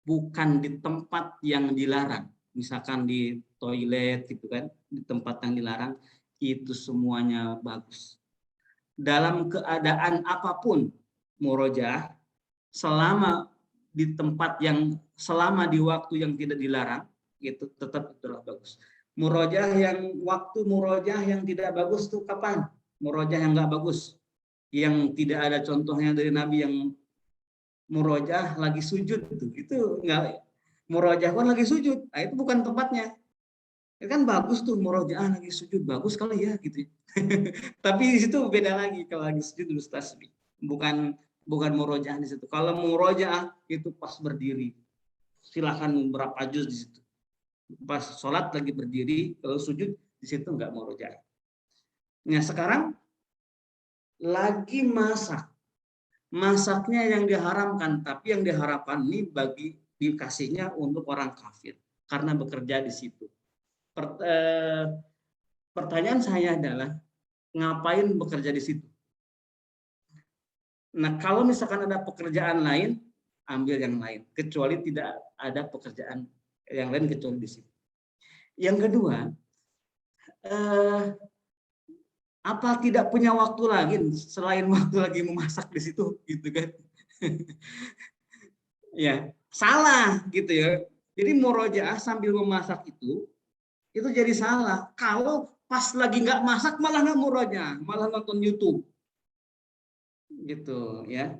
bukan di tempat yang dilarang, misalkan di toilet gitu kan, di tempat yang dilarang, itu semuanya bagus. Dalam keadaan apapun murojaah, selama di tempat yang, selama di waktu yang tidak dilarang, itu tetap itulah bagus. Murojaah yang waktu murojaah yang tidak bagus tuh kapan? Murojaah yang nggak bagus, yang tidak ada contohnya dari Nabi, yang murojaah lagi sujud itu nggak, murojaah kan lagi sujud, nah, itu bukan tempatnya. Itu kan bagus tuh murojaah lagi sujud, bagus kali ya gitu. Tapi di situ beda lagi kalau lagi sujud terus tasbih. Bukan murojaah di situ. Kalau murojaah itu pas berdiri. Silakan berapa juz di situ. Pas sholat lagi berdiri, kalau sujud di situ nggak murojaah. Nah sekarang lagi masak. Masaknya yang diharamkan, tapi yang diharapkan ini bagi dikasihnya untuk orang kafir karena bekerja di situ. Pertanyaan saya adalah ngapain bekerja di situ? Nah, kalau misalkan ada pekerjaan lain, ambil yang lain, kecuali tidak ada pekerjaan yang lain kecuali di situ. Yang kedua, apa tidak punya waktu lagi selain waktu lagi memasak di situ, gitu kan? Ya, salah gitu ya. Jadi murojaah sambil memasak itu jadi salah. Kalau pas lagi nggak masak malah nggak murojaah, malah nonton YouTube, gitu ya.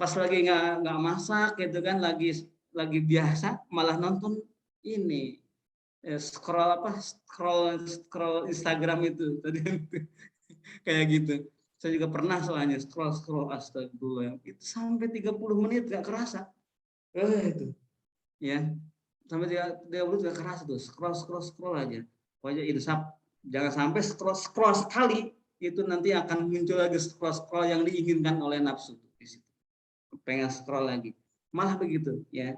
Pas lagi nggak masak gitu kan, lagi biasa malah nonton ini, scroll Instagram itu tadi kayak gitu. Saya juga pernah soalnya scroll astagfirullah itu sampai 30 menit nggak kerasa. Itu ya, sampai 30 nggak kerasa tuh, scroll aja. Pokoknya insaf, jangan sampai scroll sekali itu nanti akan muncul lagi scroll yang diinginkan oleh nafsu di situ. Pengen scroll lagi, malah begitu ya.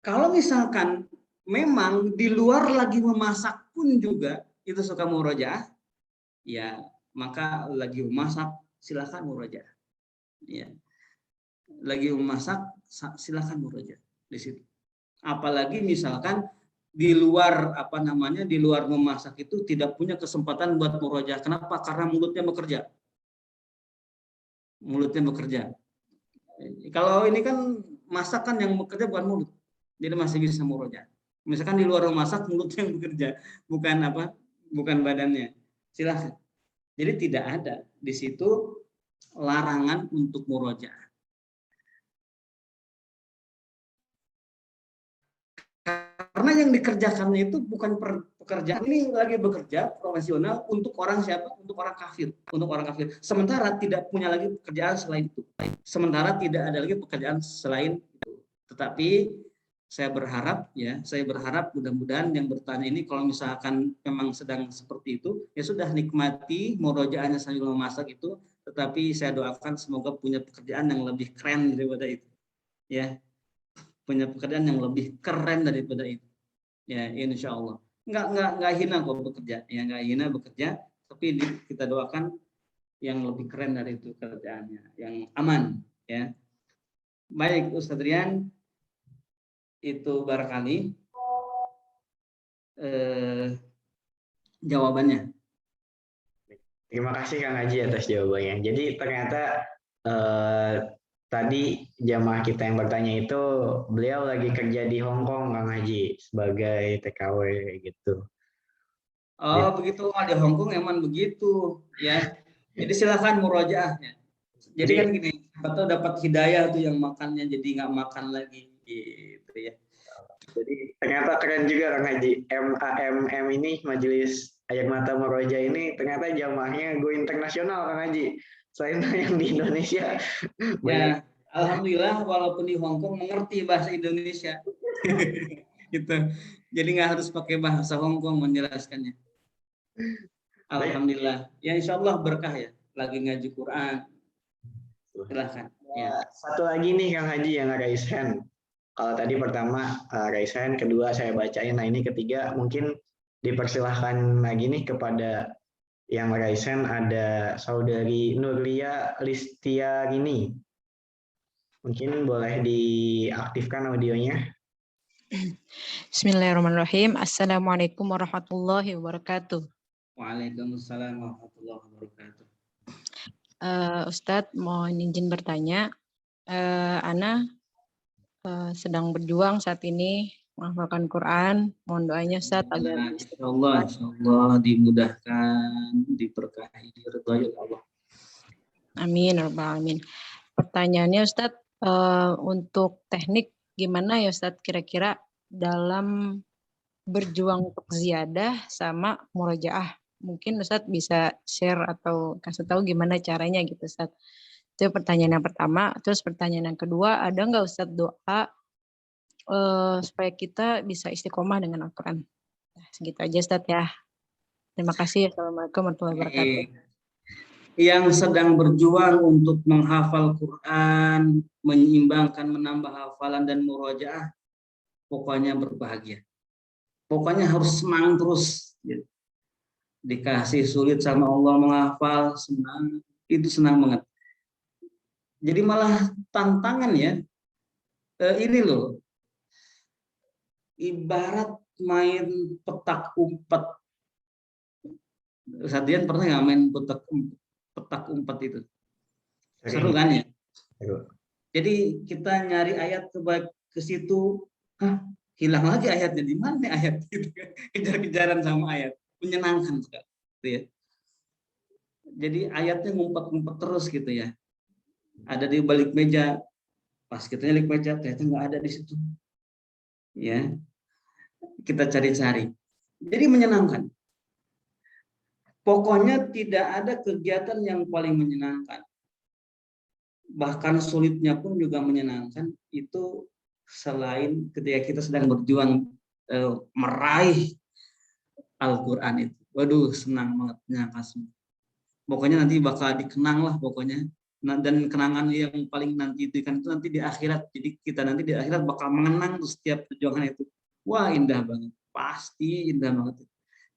Kalau misalkan memang di luar lagi memasak pun juga itu suka murojaah, ya maka lagi memasak silakan murojaah, ya. Lagi memasak silakan murojaah di situ. Apalagi misalkan di luar di luar memasak itu tidak punya kesempatan buat murojaah. Kenapa? Karena mulutnya bekerja. Kalau ini kan masak kan yang bekerja bukan mulut, jadi masih bisa murojaah. Misalkan di luar memasak mulutnya yang bekerja, bukan badannya, silahkan. Jadi tidak ada di situ larangan untuk murojaah. Karena yang dikerjakannya itu bukan pekerjaan, ini lagi bekerja profesional untuk orang siapa? Untuk orang kafir, Sementara tidak punya lagi pekerjaan selain itu. Sementara tidak ada lagi pekerjaan selain itu. Tetapi saya berharap mudah-mudahan yang bertanya ini kalau misalkan memang sedang seperti itu, ya sudah nikmati murojaahnya sambil memasak itu, tetapi saya doakan semoga punya pekerjaan yang lebih keren daripada itu. Ya, punya pekerjaan yang lebih keren daripada itu, ya insya Allah. Nggak hina kok bekerja, ya nggak hina bekerja, tapi kita doakan yang lebih keren dari itu kerjaannya, yang aman, ya. Baik Ustadz Rian, itu barangkali jawabannya. Terima kasih Kang Haji atas jawabannya. Jadi ternyata tadi jamaah kita yang bertanya itu beliau lagi kerja di Hong Kong Kang Haji sebagai TKW gitu. Oh begitu, di Hong Kong emang begitu ya. Jadi silakan murojaahnya. Jadi kan gini, atau dapat hidayah tuh yang makannya jadi nggak makan lagi gitu ya. Jadi ternyata keren juga Kang Haji. MAMM ini Majelis Ayat Mata Muroja ini ternyata jamaahnya go internasional Kang Haji. Selain yang di Indonesia banyak. Ya, alhamdulillah walaupun di Hong Kong mengerti bahasa Indonesia. Gitu. Jadi nggak harus pakai bahasa Hong Kong menjelaskannya. Baik. Alhamdulillah. Ya insya Allah berkah ya. Lagi ngaji Quran. Silahkan. Ya. Satu lagi nih Kang Haji yang raise hand. Kalau tadi pertama raise hand, kedua saya bacain. Nah ini ketiga mungkin dipersilahkan lagi nih kepada yang raise hand, ada saudari Nurlia Listiarini. Mungkin boleh diaktifkan audionya. Bismillahirrahmanirrahim. Assalamualaikum warahmatullahi wabarakatuh. Waalaikumsalam warahmatullahi wabarakatuh. Ustadz mau izin bertanya. Ana sedang berjuang saat ini menghafalkan Quran. Mohon doanya Ustadz agar Insya Allah dimudahkan, diberkahi, diridhoi Allah. Amin, rabbal alamin. Pertanyaannya Ustadz, untuk teknik gimana ya Ustadz kira-kira dalam berjuang untuk ziyadah sama murojaah? Mungkin Ustadz bisa share atau kasih tahu gimana caranya gitu Ustadz. Itu pertanyaan yang pertama. Terus pertanyaan yang kedua, ada nggak Ustadz doa supaya kita bisa istiqomah dengan Al-Quran? Nah, segitu aja Ustadz ya. Terima kasih. Assalamualaikum warahmatullahi wabarakatuh. Yang sedang berjuang untuk menghafal Quran, menyeimbangkan, menambah hafalan dan murojaah, pokoknya berbahagia. Pokoknya harus senang terus. Dikasih sulit sama Allah menghafal, senang. Itu senang banget. Jadi malah tantangan ya. Ini loh. Ibarat main petak umpet. Sadian pernah nggak main petak umpet itu? Seru kan ya? Jadi kita nyari ayat ke situ, hilang lagi ayatnya, di mana ayat itu? Kejar-kejaran sama ayat, menyenangkan sekali, gitu ya. Jadi ayatnya ngumpet-ngumpet terus gitu ya. Ada di balik meja, pas kita nyalik meja ternyata nggak ada di situ. Ya, kita cari-cari. Jadi menyenangkan. Pokoknya tidak ada kegiatan yang paling menyenangkan. Bahkan sulitnya pun juga menyenangkan, itu selain ketika kita sedang berjuang meraih Al-Quran itu. Waduh, senang banget nyangka semua. Pokoknya nanti bakal dikenang lah pokoknya. Nah, dan kenangan yang paling nanti itu kan itu nanti di akhirat. Jadi kita nanti di akhirat bakal mengenang tuh setiap perjuangan itu. Wah, indah banget. Pasti indah banget.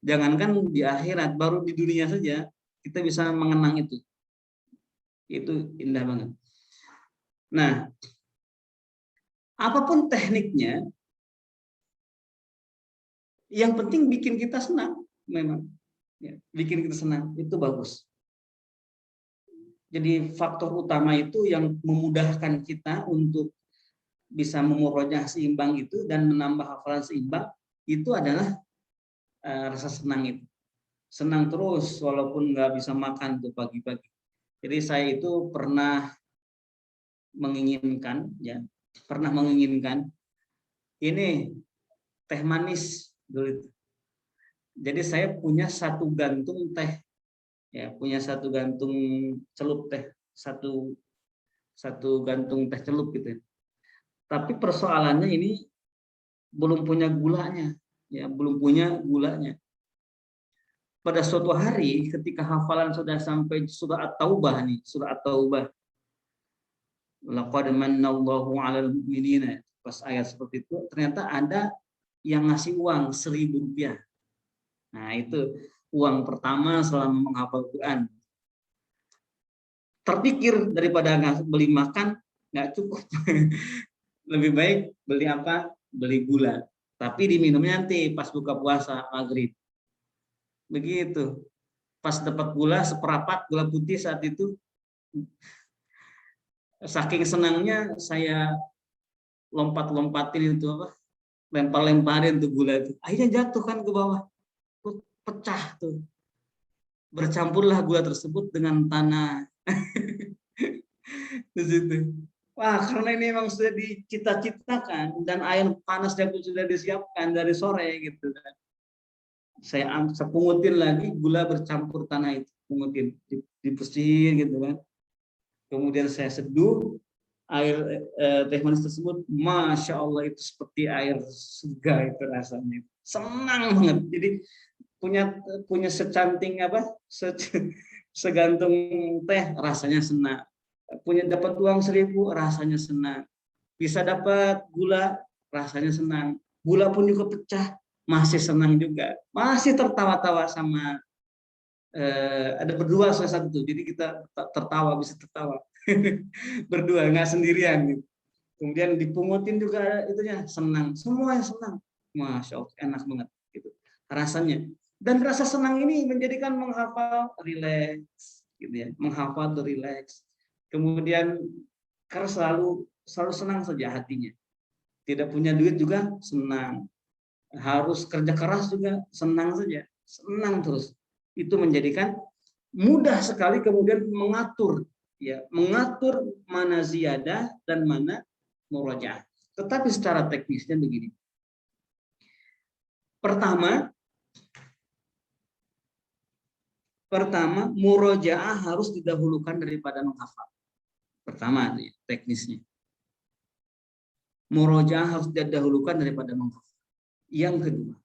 Jangankan di akhirat, baru di dunia saja kita bisa mengenang itu. Itu indah banget. Nah, apapun tekniknya, yang penting bikin kita senang, memang. Ya, bikin kita senang, itu bagus. Jadi faktor utama itu yang memudahkan kita untuk bisa memurojaah seimbang itu dan menambah hafalan seimbang, itu adalah rasa senang itu. Senang terus walaupun nggak bisa makan tuh pagi-pagi. Jadi saya itu pernah menginginkan ini teh manis dulu itu. Jadi saya punya satu gantung teh, ya punya satu gantung celup teh, satu gantung teh celup gitu. Tapi persoalannya ini belum punya gulanya, ya belum punya gulanya. Pada suatu hari ketika hafalan sudah sampai surah At-Taubah nih, surah At-Taubah. Laqad manallahu 'alal mu'minina. Pas ayat seperti itu ternyata ada yang ngasih uang Rp1.000. Nah, itu uang pertama selama menghafal Quran. Terpikir daripada beli makan nggak cukup. Lebih baik beli apa? Beli gula. Tapi diminumnya nanti pas buka puasa maghrib. Begitu. Pas dapat gula seperapat gula putih saat itu, saking senangnya saya lompat-lompatin itu apa? Lempar-lemparin tuh gula itu. Akhirnya jatuh kan ke bawah. pecah tuh. Bercampurlah gula tersebut dengan tanah. Di situ. Wah, karena ini memang sudah dicita-citakan dan air panasnya pun sudah disiapkan dari sore gitu kan. Saya pungutin lagi gula bercampur tanah itu, pungutin, dipusir gitu kan. Kemudian saya seduh air teh manis tersebut, masya Allah itu seperti air surga itu rasanya, senang banget. Jadi punya secanting apa, segantung teh rasanya senang. Punya dapat uang 1.000 rasanya senang. Bisa dapat gula rasanya senang. Gula pun juga pecah masih senang juga. Masih tertawa-tawa sama ada berdua salah satu. Jadi kita tertawa, bisa tertawa. Berdua, nggak sendirian gitu. Kemudian dipungutin juga itunya, senang. Semuanya senang. Masya Allah, enak banget gitu rasanya. Dan rasa senang ini menjadikan menghafal rileks gitu ya. Menghafal rileks. Kemudian karena selalu senang saja hatinya. Tidak punya duit juga senang. Harus kerja keras juga senang saja. Senang terus. Itu menjadikan mudah sekali kemudian mengatur mana ziyadah dan mana murojaah. Tetapi secara teknisnya begini. Pertama, murojaah harus didahulukan daripada menghafal. Pertama, teknisnya. Murojaah harus didahulukan daripada menghafal. Yang kedua,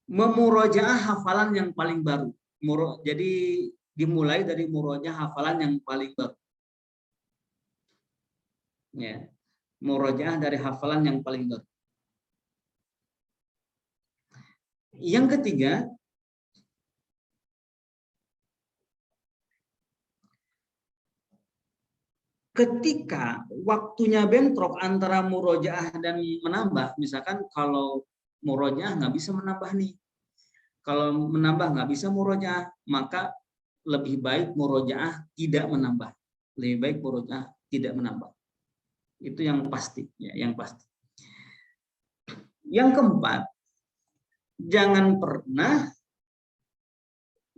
memurojaah hafalan yang paling baru. Jadi dimulai dari murojaah hafalan yang paling baru. Ya, murojaah dari hafalan yang paling baru. Yang ketiga, ketika waktunya bentrok antara murojaah dan menambah, misalkan kalau murojaah nggak bisa menambah nih, kalau menambah nggak bisa murojaah, maka lebih baik murojaah tidak menambah. Lebih baik murojaah tidak menambah. Itu yang pasti, ya, yang pasti. Yang keempat, jangan pernah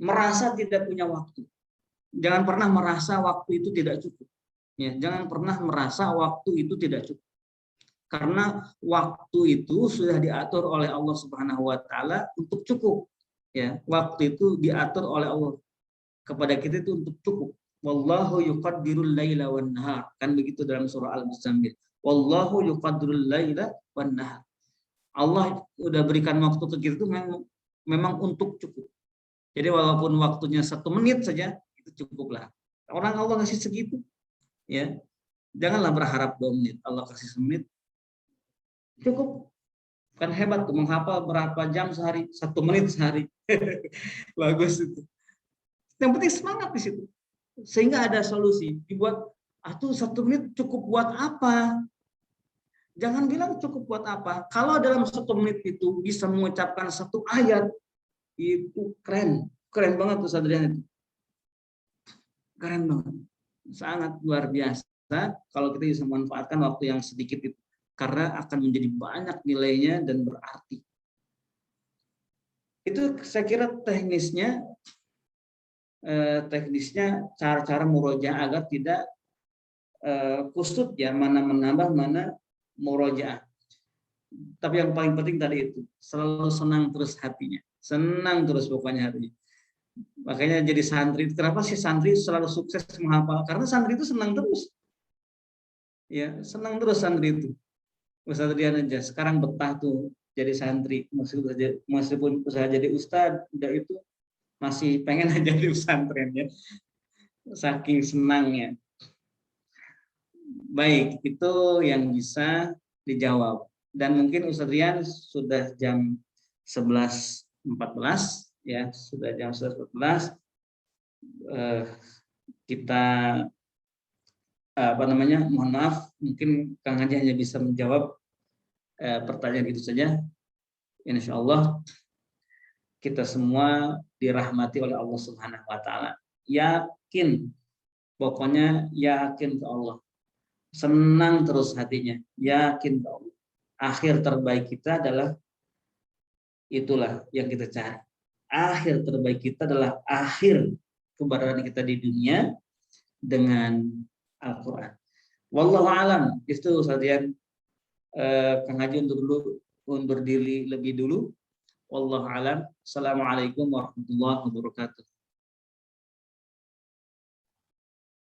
merasa tidak punya waktu. Jangan pernah merasa waktu itu tidak cukup. Ya, jangan pernah merasa waktu itu tidak cukup. Karena waktu itu sudah diatur oleh Allah Subhanahu wa taala untuk cukup. Ya, waktu itu diatur oleh Allah kepada kita itu untuk cukup. Wallahu yuqaddirul laila wan nahar. Kan begitu dalam surah Al-Muzammil. Wallahu yuqaddirul laila wan nahar. Allah udah berikan waktu ke kita itu memang untuk cukup. Jadi walaupun waktunya 1 menit saja itu cukuplah. Orang Allah ngasih segitu. Ya, janganlah berharap 2 menit, Allah kasih 1 menit cukup. Kan hebat tuh menghafal berapa jam sehari, 1 menit sehari. Bagus itu. Yang penting semangat di situ. Sehingga ada solusi. Dibuat, tuh 1 menit cukup buat apa? Jangan bilang cukup buat apa. Kalau dalam 1 menit itu bisa mengucapkan 1 ayat, itu keren. Keren banget tuh Sadrian itu. Keren banget. Sangat luar biasa kalau kita bisa memanfaatkan waktu yang sedikit itu, karena akan menjadi banyak nilainya dan berarti. Itu saya kira teknisnya cara-cara murojaah agar tidak kusut ya, mana menambah mana murojaah. Tapi yang paling penting tadi itu selalu senang terus hatinya, senang terus pokoknya hatinya. Makanya jadi santri. Kenapa sih santri selalu sukses menghafal? Karena santri itu senang terus. Ya, senang terus santri itu. Ustaz Rian aja sekarang betah tuh jadi santri. Meskipun usaha jadi ustaz, udah itu masih pengen aja jadi pesantren ya. Saking senangnya. Baik, itu yang bisa dijawab. Dan mungkin Ustaz Rian sudah jam 11.14. Ya, sudah jam 11.14, kita mohon maaf, mungkin Kang Haji hanya bisa menjawab pertanyaan itu saja. Insya Allah kita semua dirahmati oleh Allah Subhanahu wa taala. Yakin, pokoknya yakin ke Allah. Senang terus hatinya, yakin ke Allah. Akhir terbaik kita adalah itulah yang kita cari. Akhir terbaik kita adalah akhir keberadaan kita di dunia dengan Al-Quran. Wallahu alam. Itu sajian Kang Haji undur diri lebih dulu. Wallahu alam. Assalamualaikum warahmatullahi wabarakatuh.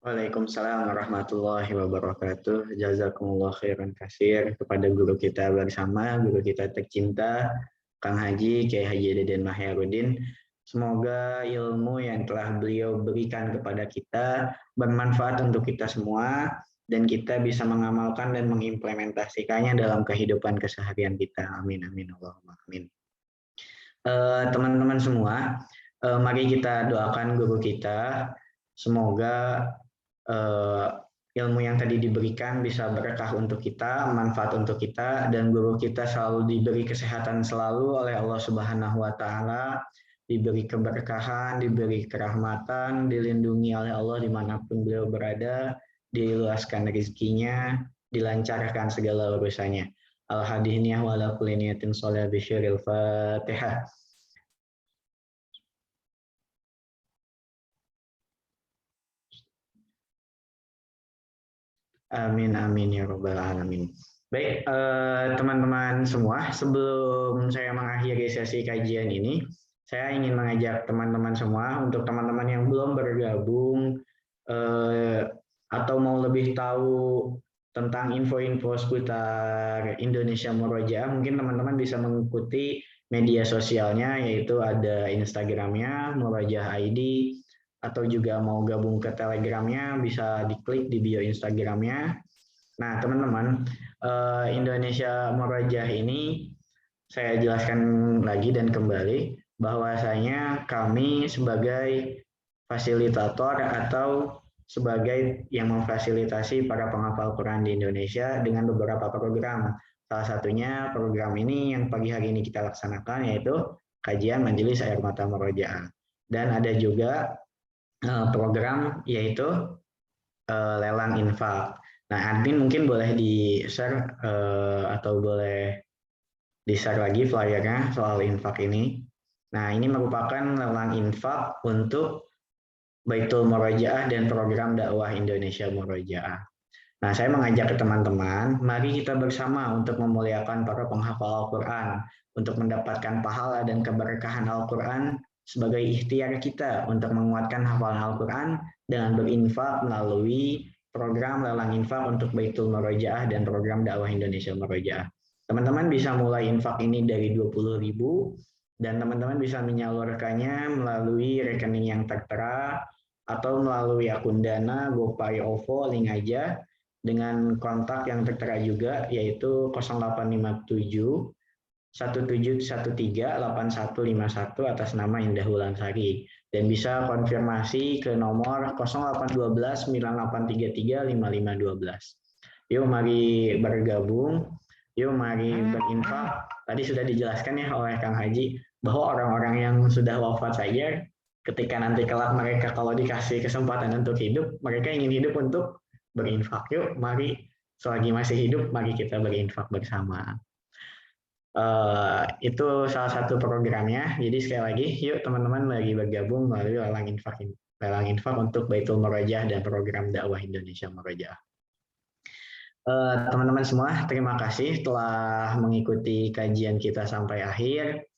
Waalaikumsalam warahmatullahi wabarakatuh. Jazakumullah khairan katsir kepada guru kita bersama, guru kita tercinta, Kang Haji, Kiai Haji Deden Mahyarudin. Semoga ilmu yang telah beliau berikan kepada kita bermanfaat untuk kita semua, dan kita bisa mengamalkan dan mengimplementasikannya dalam kehidupan keseharian kita. Amin, amin, Allahumma amin. Teman-teman semua, mari kita doakan guru kita. Semoga ilmu yang tadi diberikan bisa berkah untuk kita, manfaat untuk kita, dan guru kita selalu diberi kesehatan selalu oleh Allah Subhanahu wa Ta'ala, diberi keberkahan, diberi kerahmatan, dilindungi oleh Allah dimanapun beliau berada, diluaskan rezekinya, dilancarkan segala urusannya. Al-hadiniyah wa ala kulli niyatin sholih bisyiril Fatihah. Amin, amin, ya rabbal alamin. Baik, teman-teman semua, sebelum saya mengakhiri sesi kajian ini, saya ingin mengajak teman-teman semua, untuk teman-teman yang belum bergabung, atau mau lebih tahu tentang info-info seputar Indonesia Murojaah, mungkin teman-teman bisa mengikuti media sosialnya, yaitu ada Instagramnya, Murojaah ID, atau juga mau gabung ke Telegramnya, bisa diklik di bio Instagramnya. Nah, teman-teman, Indonesia Murojaah ini saya jelaskan lagi dan kembali bahwasanya kami sebagai fasilitator atau sebagai yang memfasilitasi para penghafal Quran di Indonesia dengan beberapa program. Salah satunya program ini yang pagi hari ini kita laksanakan, yaitu kajian Majelis Air Mata Murojaah. Dan ada juga program yaitu lelang infak. Nah, admin mungkin boleh di-share atau boleh di-share lagi flyernya soal infak ini. Nah, ini merupakan lelang infak untuk Baitul Murojaah dan program dakwah Indonesia Murojaah. Nah, saya mengajak ke teman-teman, mari kita bersama untuk memuliakan para penghafal Al-Quran, untuk mendapatkan pahala dan keberkahan Al-Quran sebagai ikhtiar kita untuk menguatkan hafalan Al-Quran dengan berinfak melalui program lelang infak untuk Baitul Murojaah dan program dakwah Indonesia Murojaah. Teman-teman bisa mulai infak ini dari 20.000 dan teman-teman bisa menyalurkannya melalui rekening yang tertera atau melalui akun Dana, GoPay, OVO, link aja dengan kontak yang tertera juga, yaitu 0857 17138151 atas nama Indah Wulansari, dan bisa konfirmasi ke nomor 0812 9833 5512. Yuk mari bergabung, yuk mari berinfak. Tadi sudah dijelaskan ya oleh Kang Haji bahwa orang-orang yang sudah wafat saja ketika nanti kelak mereka kalau dikasih kesempatan untuk hidup, mereka ingin hidup untuk berinfak. Yuk mari selagi masih hidup, mari kita berinfak bersama. Itu salah satu programnya. Jadi sekali lagi, yuk teman-teman lagi bergabung melalui lelang infak untuk Baitul Murojaah dan program dakwah Indonesia Murojaah. Teman-teman semua, terima kasih telah mengikuti kajian kita sampai akhir,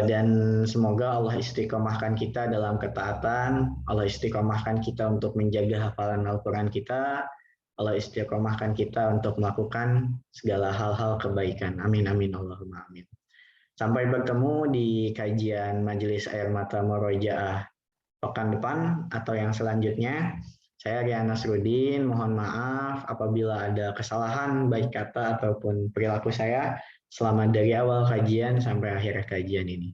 dan semoga Allah istiqomahkan kita dalam ketaatan, Allah istiqomahkan kita untuk menjaga hafalan Al-Quran kita, Allah istiqomahkan kita untuk melakukan segala hal-hal kebaikan. Amin, amin, Allahumma amin. Sampai bertemu di kajian Majelis Air Mata Murojaah pekan depan atau yang selanjutnya. Saya Rian Nasruddin, mohon maaf apabila ada kesalahan baik kata ataupun perilaku saya selama dari awal kajian sampai akhir kajian ini.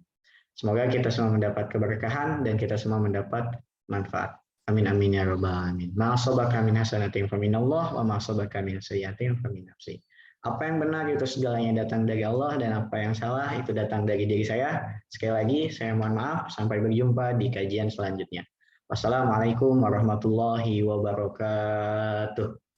Semoga kita semua mendapat keberkahan dan kita semua mendapat manfaat. Amin, amin, ya rabbal alamin. Ma asabaka min hasanatin faminallah wa ma asabaka min sayyi'atin famin nafsi. Apa yang benar itu segalanya datang dari Allah, dan apa yang salah itu datang dari diri saya. Sekali lagi saya mohon maaf, sampai berjumpa di kajian selanjutnya. Wassalamualaikum warahmatullahi wabarakatuh.